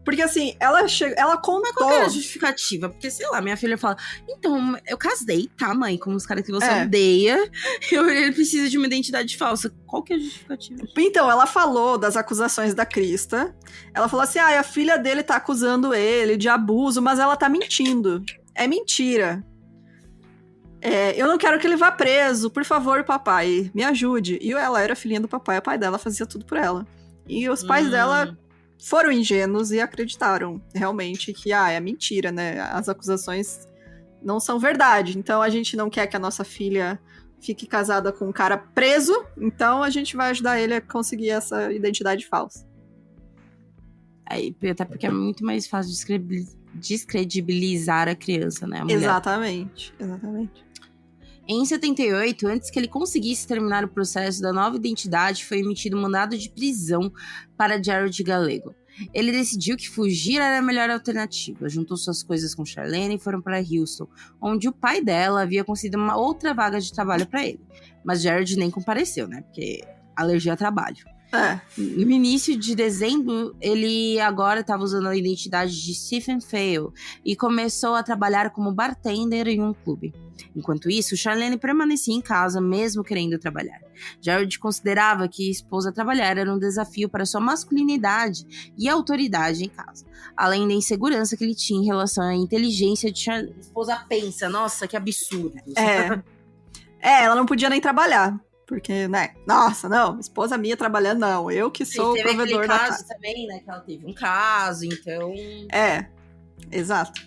Porque, assim, ela contou... Mas qual que era a justificativa? Porque, sei lá, minha filha fala, então, eu casei, tá, mãe? Com os caras que você odeia, ele precisa de uma identidade falsa. Qual que é a justificativa? Então, ela falou das acusações da Krista. Ela falou assim, a filha dele tá acusando ele de abuso, mas ela tá mentindo. É mentira. Eu não quero que ele vá preso. Por favor, papai, me ajude. E ela era filhinha do papai, o pai dela fazia tudo por ela. E os pais dela foram ingênuos e acreditaram realmente que, é mentira, né? As acusações não são verdade. Então, a gente não quer que a nossa filha fique casada com um cara preso. Então, a gente vai ajudar ele a conseguir essa identidade falsa. Até porque é muito mais fácil descredibilizar a criança, né? A mulher. Exatamente. Em 78, antes que ele conseguisse terminar o processo da nova identidade, foi emitido um mandado de prisão para Jared Gallego. Ele decidiu que fugir era a melhor alternativa. Juntou suas coisas com Charlene e foram para Houston, onde o pai dela havia conseguido uma outra vaga de trabalho para ele. Mas Jared nem compareceu, né? Porque alergia a trabalho. No início de dezembro, ele agora estava usando a identidade de Stephen Fail e começou a trabalhar como bartender em um clube. Enquanto isso, Charlene permanecia em casa, mesmo querendo trabalhar. Jared considerava que esposa trabalhar era um desafio para sua masculinidade e autoridade em casa, além da insegurança que ele tinha em relação à inteligência de Charlene. A esposa pensa, nossa, que absurdo. Ela não podia nem trabalhar. Porque, né? Nossa, não, esposa minha trabalhando, não. Eu que sou o provedor da casa. Teve caso também, né? Que ela teve um caso, então... Exato.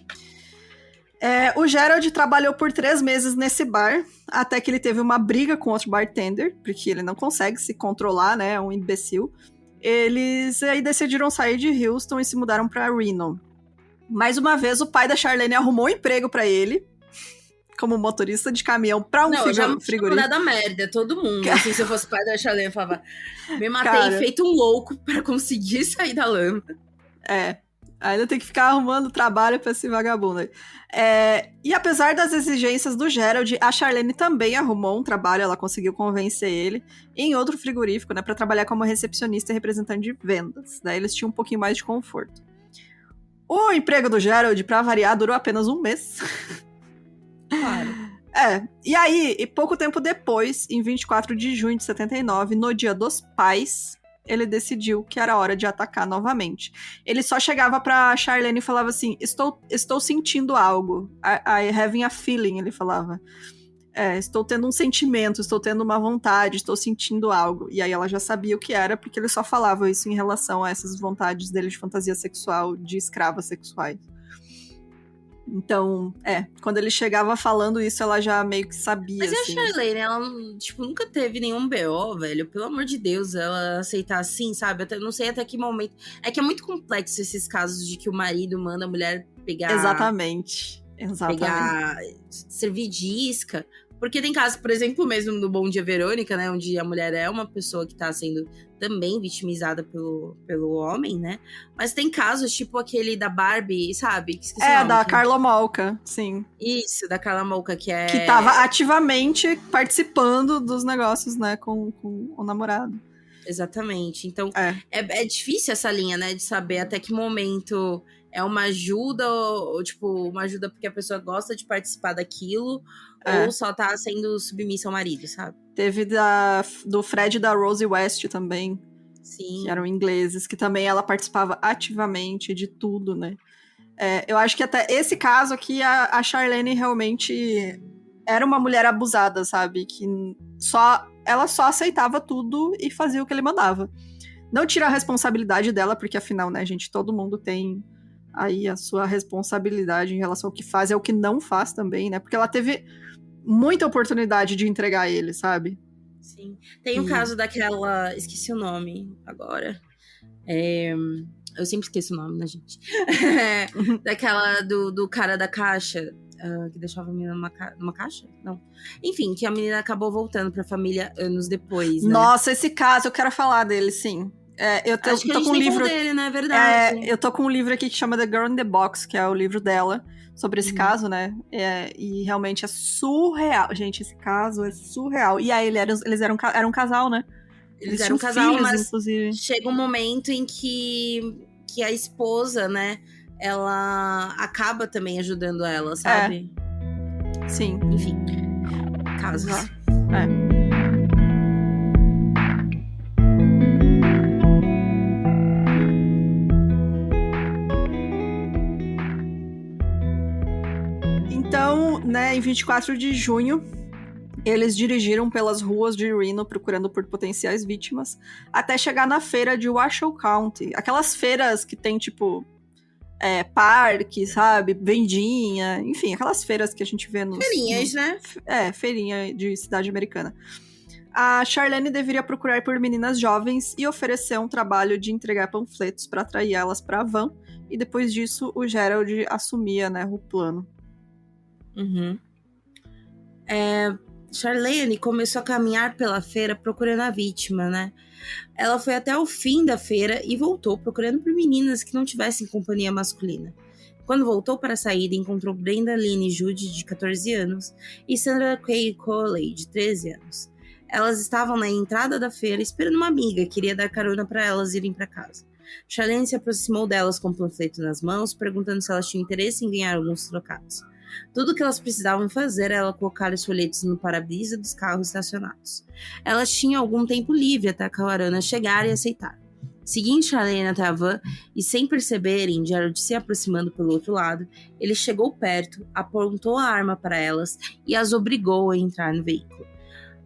O Gerald trabalhou por 3 meses nesse bar, até que ele teve uma briga com outro bartender, porque ele não consegue se controlar, né? É um imbecil. Eles aí decidiram sair de Houston e se mudaram pra Reno. Mais uma vez, o pai da Charlene arrumou um emprego pra ele, como motorista de caminhão pra um frigorífico. Não, já da merda, todo mundo. Assim, se eu fosse pai da Charlene, eu falava, me matei feito um louco pra conseguir sair da lama. Ainda tem que ficar arrumando trabalho pra esse vagabundo aí. E apesar das exigências do Gerald, a Charlene também arrumou um trabalho, ela conseguiu convencer ele em outro frigorífico, né, pra trabalhar como recepcionista e representante de vendas. Daí eles tinham um pouquinho mais de conforto. O emprego do Gerald, pra variar, durou apenas 1 mês. Claro. E aí, e pouco tempo depois, em 24 de junho de 79, no Dia dos Pais, ele decidiu que era hora de atacar novamente. Ele só chegava pra Charlene e falava assim, estou sentindo algo. I having a feeling, ele falava. Estou tendo um sentimento, estou tendo uma vontade, estou sentindo algo. E aí ela já sabia o que era, porque ele só falava isso em relação a essas vontades dele de fantasia sexual, de escravas sexuais. Então, quando ele chegava falando isso, ela já meio que sabia. Mas assim. a Charlene, ela, nunca teve nenhum BO, velho. Pelo amor de Deus, ela aceitar assim, sabe? Eu não sei até que momento. É que é muito complexo esses casos de que o marido manda a mulher pegar... Exatamente. Pegar... servir de isca. Porque tem casos, por exemplo, mesmo no Bom Dia Verônica, né? Onde a mulher é uma pessoa que tá sendo também vitimizada pelo homem, né? Mas tem casos, tipo aquele da Barbie, sabe? Da Carla Molka, sim. Isso, da Carla Molka, que é... Que tava ativamente participando dos negócios, né? Com o namorado. Exatamente. Então, é difícil essa linha, né? De saber até que momento é uma ajuda, ou tipo, uma ajuda porque a pessoa gosta de participar daquilo, ou só tá sendo submissa ao marido, sabe? Teve do Fred e da Rosie West também. Sim. Que eram ingleses, que também ela participava ativamente de tudo, né? Eu acho que até esse caso aqui, a Charlene realmente era uma mulher abusada, sabe? Que ela só aceitava tudo e fazia o que ele mandava. Não tira a responsabilidade dela, porque afinal, né, gente, todo mundo tem aí a sua responsabilidade em relação ao que faz e ao que não faz também, né? Porque ela teve muita oportunidade de entregar ele, sabe? Sim. Tem o caso daquela... Esqueci o nome agora. Eu sempre esqueço o nome, né, gente? Daquela do cara da caixa, que deixava a menina numa caixa? Não. Enfim, que a menina acabou voltando pra família anos depois, né? Nossa, esse caso, eu quero falar dele, sim. Acho que a gente com um tem livro dele, né? É verdade. eu tô com um livro aqui que chama The Girl in the Box, que é o livro dela, sobre esse caso, né? E realmente é surreal. Gente, esse caso é surreal. E aí eles eram um casal, né? Eles eram um casal, filhos, mas inclusive. chega um momento em que a esposa, né? Ela acaba também ajudando ela, sabe? Sim. Enfim, casos. Então, né, em 24 de junho, eles dirigiram pelas ruas de Reno procurando por potenciais vítimas, até chegar na feira de Washoe County. Aquelas feiras que tem, tipo, parque, sabe? Vendinha, enfim, aquelas feiras que a gente vê nos... Feirinhas, né? Feirinha de cidade americana. A Charlene deveria procurar por meninas jovens e oferecer um trabalho de entregar panfletos para atrair elas para a van, e depois disso o Gerald assumia, né, o plano. Charlene começou a caminhar pela feira procurando a vítima, né? Ela foi até o fim da feira e voltou procurando por meninas que não tivessem companhia masculina. Quando voltou para a saída, encontrou Brenda Lynn Judy, de 14 anos, e Sandra Kay Coley, de 13 anos. Elas estavam na entrada da feira esperando uma amiga que iria dar carona para elas irem para casa. Charlene se aproximou delas com um panfleto nas mãos, perguntando se elas tinham interesse em ganhar alguns trocados. Tudo o que elas precisavam fazer era colocar os folhetos no para-brisa dos carros estacionados. Elas tinham algum tempo livre até a carona chegar e aceitar. Seguindo Charlene até a van e sem perceberem Gerald se aproximando pelo outro lado, ele chegou perto, apontou a arma para elas e as obrigou a entrar no veículo,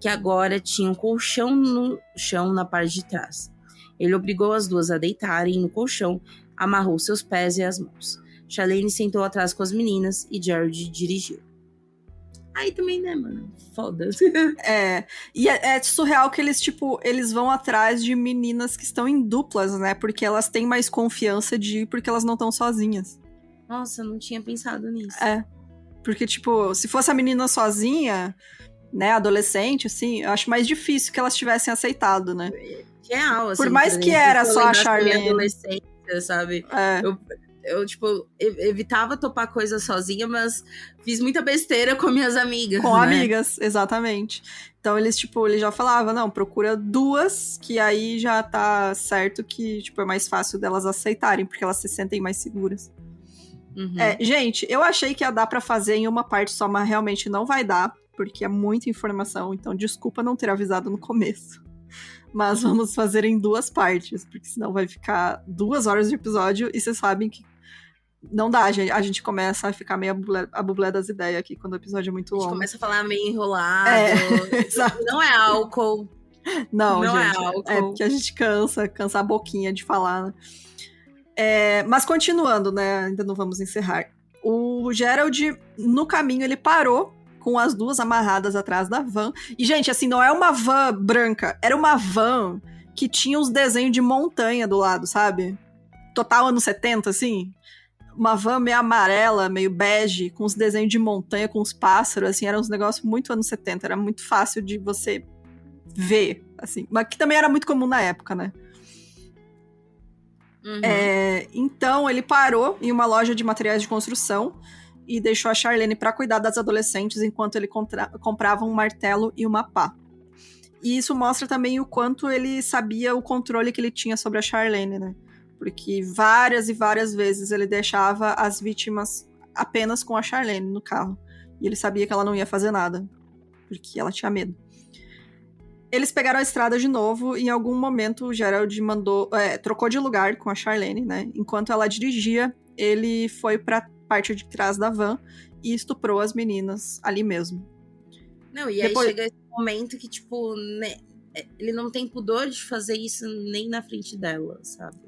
que agora tinha um colchão no chão na parte de trás. Ele obrigou as duas a deitarem no colchão, amarrou seus pés e as mãos. Charlene sentou atrás com as meninas e Gerald dirigiu. Aí também, né, mano? Foda. E é surreal que eles vão atrás de meninas que estão em duplas, né? Porque elas têm mais confiança de ir porque elas não estão sozinhas. Nossa, eu não tinha pensado nisso. Porque, tipo, se fosse a menina sozinha, né, adolescente, assim, eu acho mais difícil que elas tivessem aceitado, né? Real, assim. Por mais que era só a Charlene. Adolescência, sabe? Eu, tipo, evitava topar coisa sozinha, mas fiz muita besteira com minhas amigas. Com amigas, exatamente. Então eles já falavam, não, procura duas, que aí já tá certo que, tipo, é mais fácil delas aceitarem, porque elas se sentem mais seguras. Gente, eu achei que ia dar pra fazer em uma parte só, mas realmente não vai dar, porque é muita informação, então desculpa não ter avisado no começo. Mas vamos fazer em 2 partes, porque senão vai ficar 2 horas de episódio, e vocês sabem que não dá, a gente começa a ficar meio a bublé das ideias aqui, quando o episódio é muito longo. A gente começa a falar meio enrolado. Exato. Não é álcool. Não, gente, é álcool. É porque a gente cansa a boquinha de falar, né? Mas continuando, né? Ainda não vamos encerrar. O Gerald, no caminho, ele parou com as duas amarradas atrás da van. E, gente, assim, não é uma van branca, era uma van que tinha os desenhos de montanha do lado, sabe? Total anos 70, assim. Uma van meio amarela, meio bege, com os desenhos de montanha, com os pássaros, assim, eram uns negócios muito anos 70, era muito fácil de você ver, assim. Mas que também era muito comum na época, né? Então, ele parou em uma loja de materiais de construção e deixou a Charlene para cuidar das adolescentes enquanto ele comprava um martelo e uma pá. E isso mostra também o quanto ele sabia o controle que ele tinha sobre a Charlene, né? Porque várias e várias vezes ele deixava as vítimas apenas com a Charlene no carro. E ele sabia que ela não ia fazer nada, porque ela tinha medo. Eles pegaram a estrada de novo e em algum momento o Gerald trocou de lugar com a Charlene, né? Enquanto ela dirigia, ele foi pra parte de trás da van e estuprou as meninas ali mesmo. Não, e aí chega esse momento que, tipo, né, ele não tem pudor de fazer isso nem na frente dela, sabe?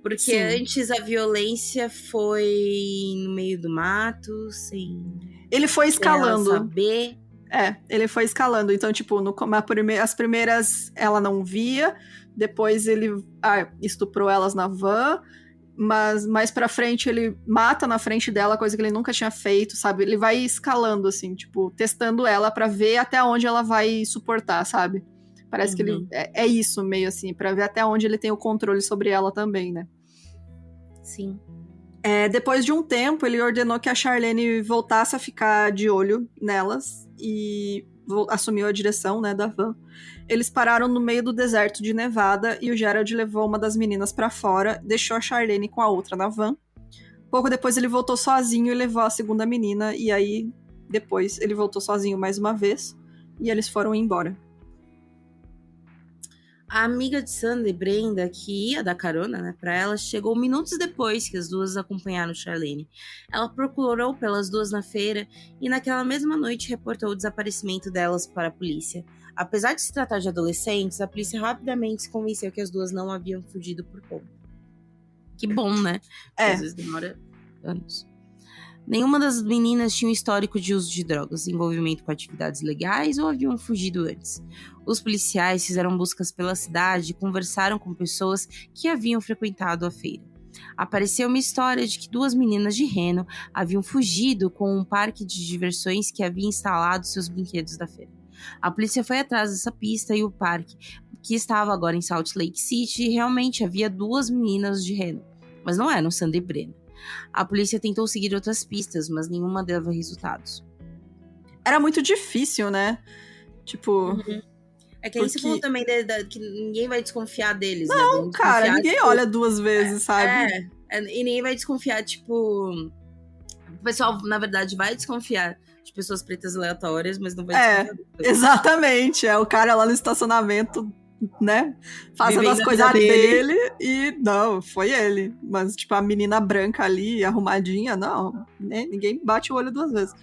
Porque sim. Antes a violência foi no meio do mato, sem... Ele foi escalando. Sem ela saber. Ele foi escalando. Então, tipo, as primeiras ela não via, Depois ele estuprou elas na van, mas mais pra frente ele mata na frente dela, coisa que ele nunca tinha feito, sabe? Ele vai escalando, assim, tipo, testando ela pra ver até onde ela vai suportar, sabe? Parece que ele é isso, meio assim, pra ver até onde ele tem o controle sobre ela também, né? Sim. Depois de um tempo, ele ordenou que a Charlene voltasse a ficar de olho nelas e assumiu a direção, né, da van. Eles pararam no meio do deserto de Nevada e o Gerald levou uma das meninas pra fora, deixou a Charlene com a outra na van. Pouco depois ele voltou sozinho e levou a segunda menina, e aí depois ele voltou sozinho mais uma vez e eles foram embora. A amiga de Sandy, Brenda, que ia dar carona, né, pra ela, chegou minutos depois que as duas acompanharam Charlene. Ela procurou pelas duas na feira e naquela mesma noite reportou o desaparecimento delas para a polícia. Apesar de se tratar de adolescentes, a polícia rapidamente se convenceu que as duas não haviam fugido por conta. Que bom, né? Porque às vezes demora anos. Nenhuma das meninas tinha um histórico de uso de drogas, envolvimento com atividades legais ou haviam fugido antes. Os policiais fizeram buscas pela cidade e conversaram com pessoas que haviam frequentado a feira. Apareceu uma história de que 2 meninas de Reno haviam fugido com um parque de diversões que havia instalado seus brinquedos da feira. A polícia foi atrás dessa pista e o parque, que estava agora em Salt Lake City, realmente havia 2 meninas de Reno, mas não eram Sandy e Brenda. A polícia tentou seguir outras pistas, mas nenhuma dava resultados. Era muito difícil, né? Tipo... É que aí você falou também que ninguém vai desconfiar deles, não, né? cara, ninguém olha 2 vezes, sabe? E ninguém vai desconfiar, tipo... O pessoal, na verdade, vai desconfiar de pessoas pretas aleatórias, mas não vai desconfiar. Exatamente. É o cara lá no estacionamento, né? Fazendo Vivendo as coisas dele e não, foi ele. Mas, tipo, a menina branca ali, arrumadinha, não, né? Ninguém bate o olho 2 vezes.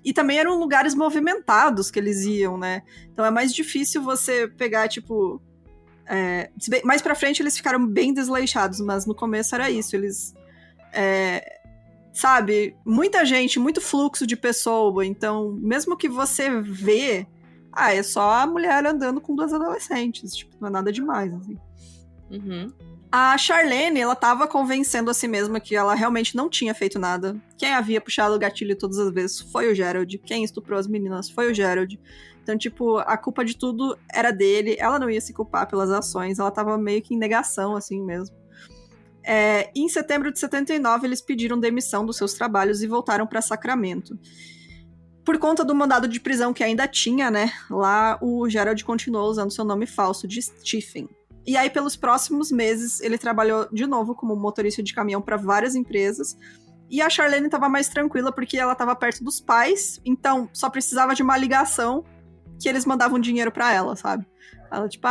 E também eram lugares movimentados que eles iam, né? Então é mais difícil você pegar, tipo... mais pra frente eles ficaram bem desleixados, mas no começo era isso. Eles... sabe? Muita gente, muito fluxo de pessoa. Então, mesmo que você vê... é só a mulher andando com 2 adolescentes. Tipo, não é nada demais, assim. A Charlene, ela tava convencendo a si mesma que ela realmente não tinha feito nada. Quem havia puxado o gatilho todas as vezes foi o Gerald. Quem estuprou as meninas foi o Gerald. Então, tipo, a culpa de tudo era dele. Ela não ia se culpar pelas ações. Ela tava meio que em negação, assim mesmo. Em setembro de 79, eles pediram demissão dos seus trabalhos e voltaram pra Sacramento. Por conta do mandado de prisão que ainda tinha, né? Lá, o Gerald continuou usando seu nome falso de Stephen. E aí, pelos próximos meses, ele trabalhou de novo como motorista de caminhão para várias empresas. E a Charlene estava mais tranquila porque ela estava perto dos pais, então só precisava de uma ligação que eles mandavam dinheiro para ela, sabe? Ela, tipo,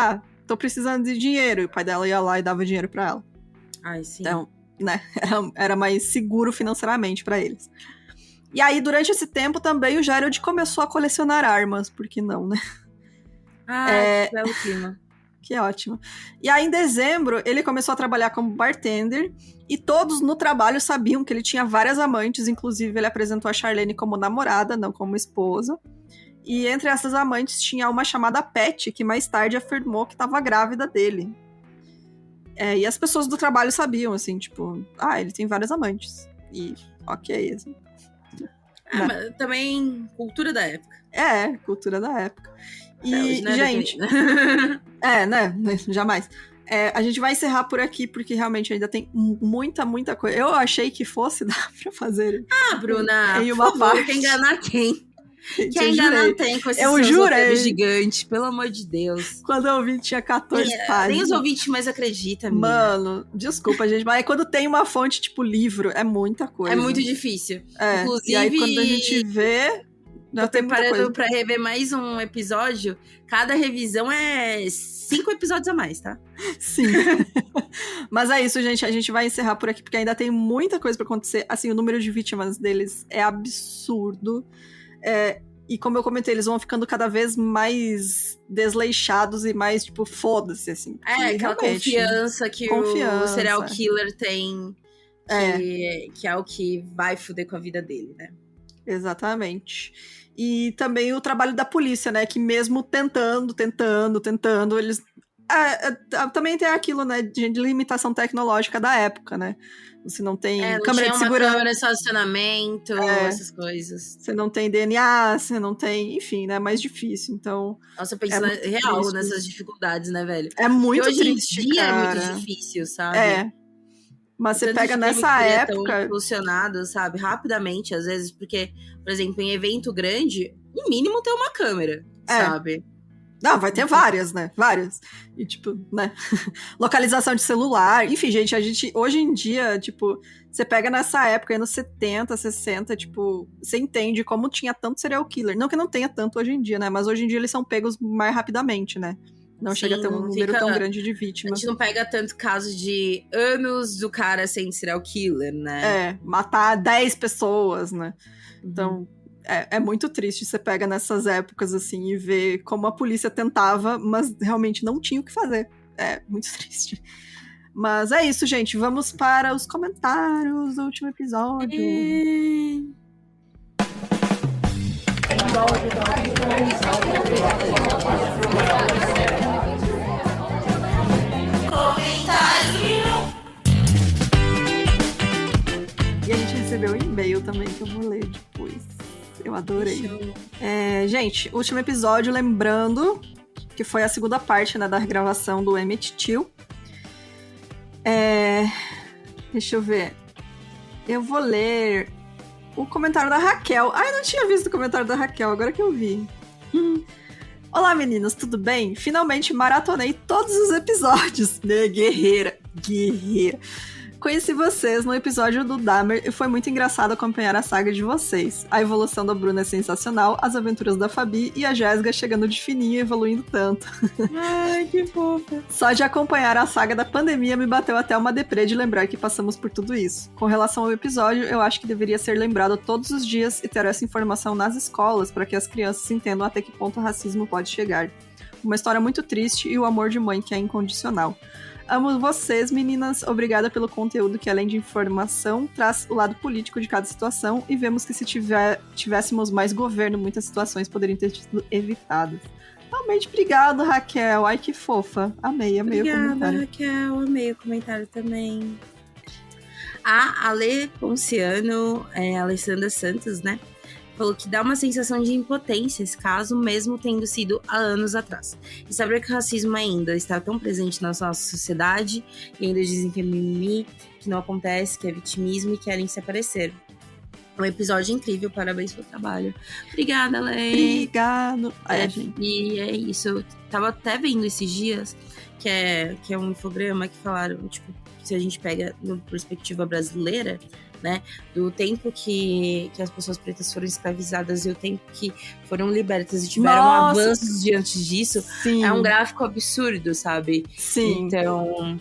tô precisando de dinheiro. E o pai dela ia lá e dava dinheiro para ela. Ai, sim. Então, né, era mais seguro financeiramente para eles. E aí, durante esse tempo, também o Gerald começou a colecionar armas, por que não, né? Que belo clima. Que ótimo. E aí, em dezembro, ele começou a trabalhar como bartender e todos no trabalho sabiam que ele tinha várias amantes, inclusive ele apresentou a Charlene como namorada, não como esposa. E entre essas amantes tinha uma chamada Pat, que mais tarde afirmou que estava grávida dele. E as pessoas do trabalho sabiam, assim, tipo, ele tem várias amantes. E ok, assim. Mas também cultura da época. Cultura da época. E, hoje, né, gente... né? Jamais. A gente vai encerrar por aqui, porque realmente ainda tem muita coisa. Eu achei que fosse dar pra fazer. Bruna, em uma por favor, parte. quer enganar quem? Gente, Quer enganar quem com esses seus roteiros gigantes, pelo amor de Deus. Quando eu vi, tinha 14 páginas. Nem os ouvintes mais acreditam, menina. Mano, desculpa, gente, mas quando tem uma fonte tipo livro, é muita coisa. É muito difícil. Inclusive, e aí quando a gente vê... Tô preparando pra rever mais um episódio. Cada revisão é 5 episódios a mais, tá? Sim. Mas é isso, gente. A gente vai encerrar por aqui, porque ainda tem muita coisa pra acontecer. Assim, o número de vítimas deles é absurdo. E como eu comentei, eles vão ficando cada vez mais desleixados e mais, tipo, foda-se, assim. Aquela confiança que o serial killer tem. Que é o que vai foder com a vida dele, né? Exatamente. E também o trabalho da polícia, né? Que mesmo tentando, eles Também tem aquilo, né, de limitação tecnológica da época, né? Você não tem não câmera tinha de uma segurança. câmera de estacionamento, essas coisas. Você não tem DNA, você não tem... Enfim, né? É mais difícil, então... Nossa, eu penso real nessas dificuldades, né, velho? É muito Porque hoje triste, em dia cara. é muito difícil, sabe? Mas você Tanto pega de nessa filme época... tão solucionado, sabe? Rapidamente, às vezes, porque, por exemplo, em evento grande, o mínimo tem uma câmera, sabe? Não, vai ter várias, né? Várias. E, tipo, né? Localização de celular. Enfim, gente, hoje em dia, tipo, você pega nessa época, anos 70, 60, tipo, você entende como tinha tanto serial killer. Não que não tenha tanto hoje em dia, né? Mas hoje em dia eles são pegos mais rapidamente, né? Não chega a ter um número tão grande de vítimas. A gente não pega tanto caso de anos do cara sendo serial killer, né? Matar 10 pessoas, né? Então... É muito triste, você pega nessas épocas, assim, e vê como a polícia tentava, mas realmente não tinha o que fazer. É muito triste. Mas é isso, gente. Vamos para os comentários do último episódio. E a gente recebeu um e-mail também, que eu vou ler depois. Eu adorei. Gente, último episódio, lembrando que foi a segunda parte, né, da regravação do Emmett Till. Deixa eu ver. Eu vou ler o comentário da Raquel. Eu não tinha visto o comentário da Raquel, agora que eu vi. Olá, meninas, tudo bem? Finalmente maratonei todos os episódios. Né, guerreira. Conheci vocês no episódio do Dahmer e foi muito engraçado acompanhar a saga de vocês. A evolução da Bruna é sensacional, as aventuras da Fabi e a Jéssica chegando de fininho e evoluindo tanto. Ai, que fofa. Só de acompanhar a saga da pandemia me bateu até uma deprê de lembrar que passamos por tudo isso. Com relação ao episódio, eu acho que deveria ser lembrado todos os dias e ter essa informação nas escolas para que as crianças entendam até que ponto o racismo pode chegar. Uma história muito triste e o amor de mãe que é incondicional. Amo vocês, meninas. Obrigada pelo conteúdo que, além de informação, traz o lado político de cada situação e vemos que se tivéssemos mais governo, muitas situações poderiam ter sido evitadas. Realmente, obrigada, Raquel. Ai, que fofa. Amei Obrigada, o comentário. Raquel. Amei o comentário também. A Ale Ponciano, Alessandra Santos, né? Falou que dá uma sensação de impotência esse caso, mesmo tendo sido há anos atrás. E saber que o racismo ainda está tão presente na nossa sociedade, e ainda dizem que é mimimi, que não acontece, que é vitimismo e querem se aparecer. Um episódio incrível, parabéns pelo trabalho. Obrigada, Lei. Obrigado. Gente. E é isso, eu tava até vendo esses dias, que é um infograma que falaram, tipo, se a gente pega na perspectiva brasileira, né, do tempo que as pessoas pretas foram escravizadas e o tempo que foram libertas e tiveram avanços diante disso. Sim. É um gráfico absurdo, sabe? Sim. Então,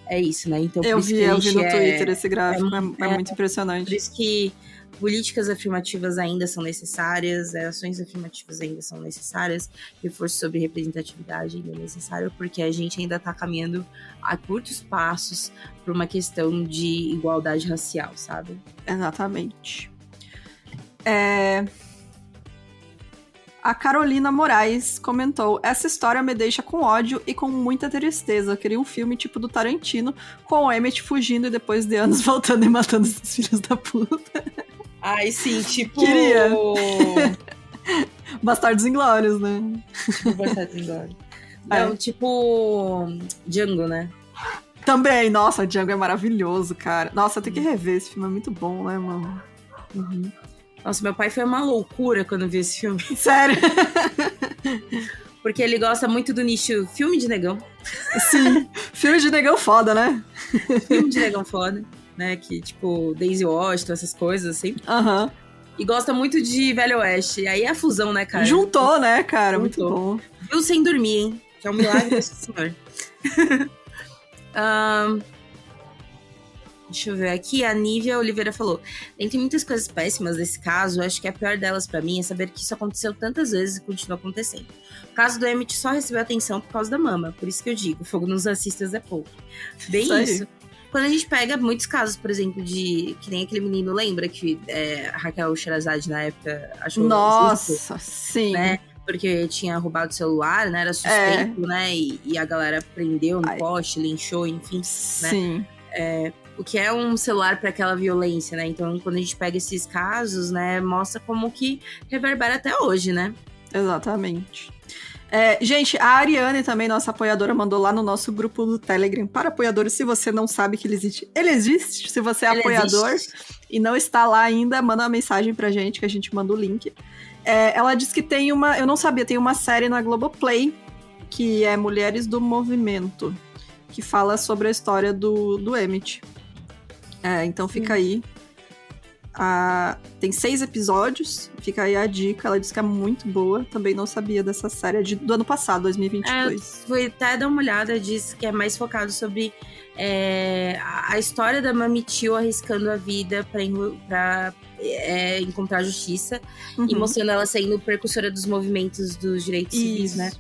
é isso, né? Então, eu vi no Twitter esse gráfico, é muito impressionante. Por isso que políticas afirmativas ainda são necessárias, ações afirmativas ainda são necessárias, reforço sobre representatividade ainda é necessário, porque a gente ainda está caminhando a curtos passos para uma questão de igualdade racial, sabe? Exatamente. A Carolina Moraes comentou: essa história me deixa com ódio e com muita tristeza. Eu queria um filme tipo do Tarantino, com o Emmett fugindo e depois de anos voltando e matando esses filhos da puta. Ai, sim, tipo... Queria. Bastardos Inglórios, né? Tipo Bastardos Inglórios. Não, tipo Django, né? Também, nossa, Django é maravilhoso, cara. Nossa, eu tenho que rever esse filme, é muito bom, né, mano? Uhum. Nossa, meu pai foi uma loucura quando viu esse filme. Sério? Porque ele gosta muito do nicho filme de negão. Sim, filme de negão foda, né? Filme de negão foda, né? Que, tipo, Daisy Washington, essas coisas, assim. Aham. E gosta muito de Velho Oeste. Aí é a fusão, né, cara? Juntou, né, cara? Muito bom. Viu sem dormir, hein? Que é um milagre desse senhor. Deixa eu ver aqui, a Nívia Oliveira falou: entre muitas coisas péssimas desse caso, acho que a pior delas pra mim é saber que isso aconteceu tantas vezes e continua acontecendo. O caso do Emmett só recebeu atenção por causa da mama, por isso que eu digo, fogo nos racistas é pouco. Bem isso. Quando a gente pega muitos casos, por exemplo, de que nem aquele menino, lembra que a Raquel Sherazade na época achou nossa, justo, sim. Né? porque tinha roubado o celular, né? Era suspeito, né? E a galera prendeu no poste, linchou, enfim, né? Sim. O que é um celular para aquela violência, né? Então, quando a gente pega esses casos, né? Mostra como que reverbera até hoje, né? Exatamente. Gente, a Ariane também, nossa apoiadora, mandou lá no nosso grupo do Telegram para apoiadores. Se você não sabe que ele existe. Se você é apoiador e não está lá ainda, manda uma mensagem pra gente que a gente manda o link. Ela disse que tem uma... Eu não sabia, tem uma série na Globoplay que é Mulheres do Movimento, que fala sobre a história do Emmett. Então fica aí. Tem 6 episódios, fica aí a dica. Ela disse que é muito boa. Também não sabia dessa série do ano passado, 2022. Fui até dar uma olhada, diz que é mais focado sobre a história da Mami Till arriscando a vida pra encontrar justiça, e mostrando ela sendo precursora dos movimentos dos direitos civis, né?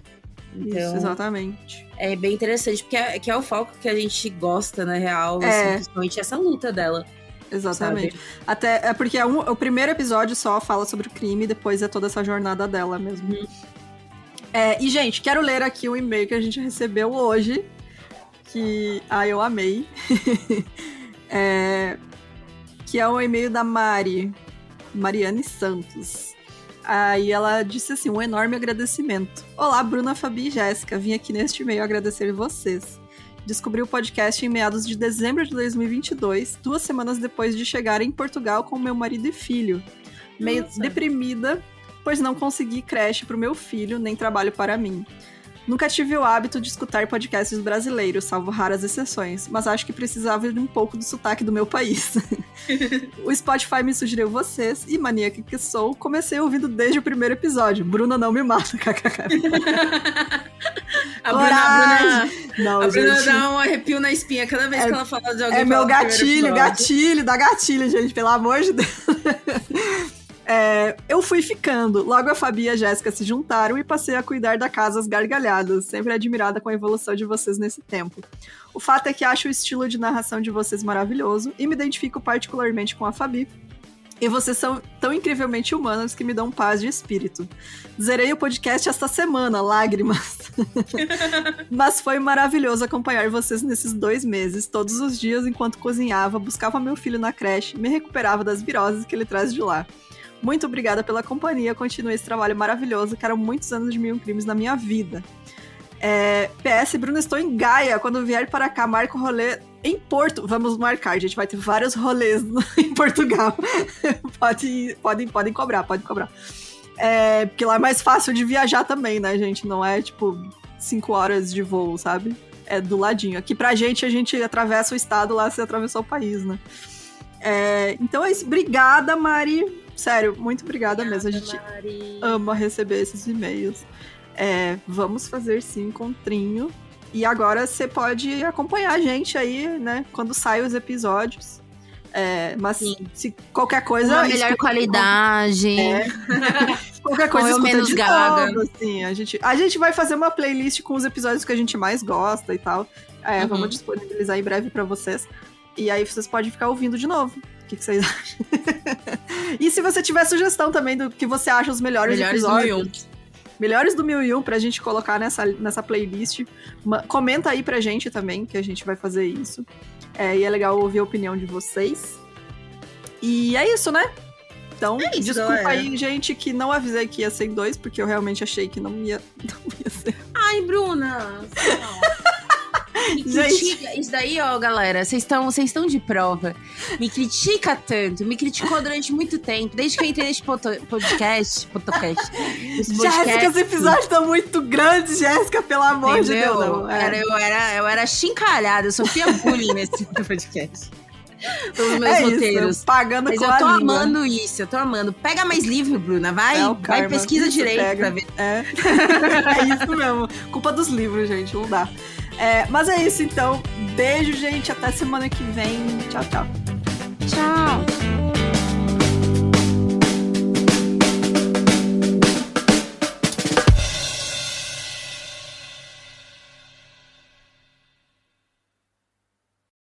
Então, isso, exatamente. É bem interessante, porque é o foco que a gente gosta, na real, assim, principalmente essa luta dela. Exatamente. Sabe? Até porque o primeiro episódio só fala sobre o crime, e depois é toda essa jornada dela mesmo. E, gente, quero ler aqui o e-mail que a gente recebeu hoje, que eu amei. Que é um e-mail da Mariane Santos. Aí ela disse assim, um enorme agradecimento. Olá, Bruna, Fabi e Jéssica. Vim aqui neste e-mail agradecer vocês. Descobri o podcast em meados de dezembro de 2022, 2 semanas depois de chegar em Portugal com meu marido e filho. Meio deprimida, pois não consegui creche pro meu filho, nem trabalho para mim. Nunca tive o hábito de escutar podcasts brasileiros, salvo raras exceções, mas acho que precisava de um pouco do sotaque do meu país. O Spotify me sugeriu vocês, e maníaca que sou, comecei ouvindo desde o primeiro episódio. Bruna não me mata, kkk. A Bruna dá um arrepio na espinha cada vez que ela fala de alguém. É meu gatilho, dá gatilho, gente, pelo amor de Deus. Eu fui ficando. Logo a Fabi e a Jéssica se juntaram e passei a cuidar da casa às gargalhadas, sempre admirada com a evolução de vocês nesse tempo. O fato é que acho o estilo de narração de vocês maravilhoso e me identifico particularmente com a Fabi. E vocês são tão incrivelmente humanos que me dão paz de espírito. Zerei o podcast esta semana, lágrimas. Mas foi maravilhoso acompanhar vocês nesses 2 meses, todos os dias enquanto cozinhava, buscava meu filho na creche, me recuperava das viroses que ele traz de lá. Muito obrigada pela companhia, continue esse trabalho maravilhoso, quero muitos anos de 1000 crimes na minha vida. PS, Bruno, estou em Gaia, quando vier para cá, marca o rolê em Porto. Vamos marcar, a gente vai ter vários rolês em Portugal. Podem cobrar, pode cobrar. Porque lá é mais fácil de viajar também, né, gente? Não é, 5 horas de voo, sabe? É do ladinho. Aqui pra gente, a gente atravessa o estado, lá você atravessou o país, né? Então é isso. Obrigada, Mari. Sério, muito obrigada mesmo. A gente ama receber esses e-mails. Vamos fazer sim encontrinho. E agora você pode acompanhar a gente aí, né? Quando saem os episódios. Mas se qualquer coisa... Uma melhor qualidade. Qualquer coisa escuta menos de gaga. novo, assim. A gente vai fazer uma playlist com os episódios que a gente mais gosta e tal. Vamos disponibilizar em breve pra vocês. E aí vocês podem ficar ouvindo de novo. O que vocês acham? E se você tiver sugestão também do que você acha os melhores episódios... Melhores do 1001 pra gente colocar nessa playlist. Comenta aí pra gente também, que a gente vai fazer isso. E é legal ouvir a opinião de vocês. E é isso, né? Então, desculpa aí, gente, que não avisei que ia ser em 2, porque eu realmente achei que não ia ser. Ai, Bruna! Critica, isso daí, ó, galera, vocês estão de prova. Me critica tanto, me criticou durante muito tempo, desde que eu entrei nesse podcast. Jéssica, os episódios estão muito grandes, Jéssica, pelo amor de Deus. Não. Eu era chincalhada, eu sofria bullying nesse podcast. Os meus roteiros. Isso, pagando mas com eu tô a língua. Amando isso, eu tô amando. Pega mais livro, Bruna, vai pesquisa direito pra ver. É isso mesmo, culpa dos livros, gente, não dá. Mas é isso, então. Beijo, gente. Até semana que vem. Tchau, tchau. Tchau.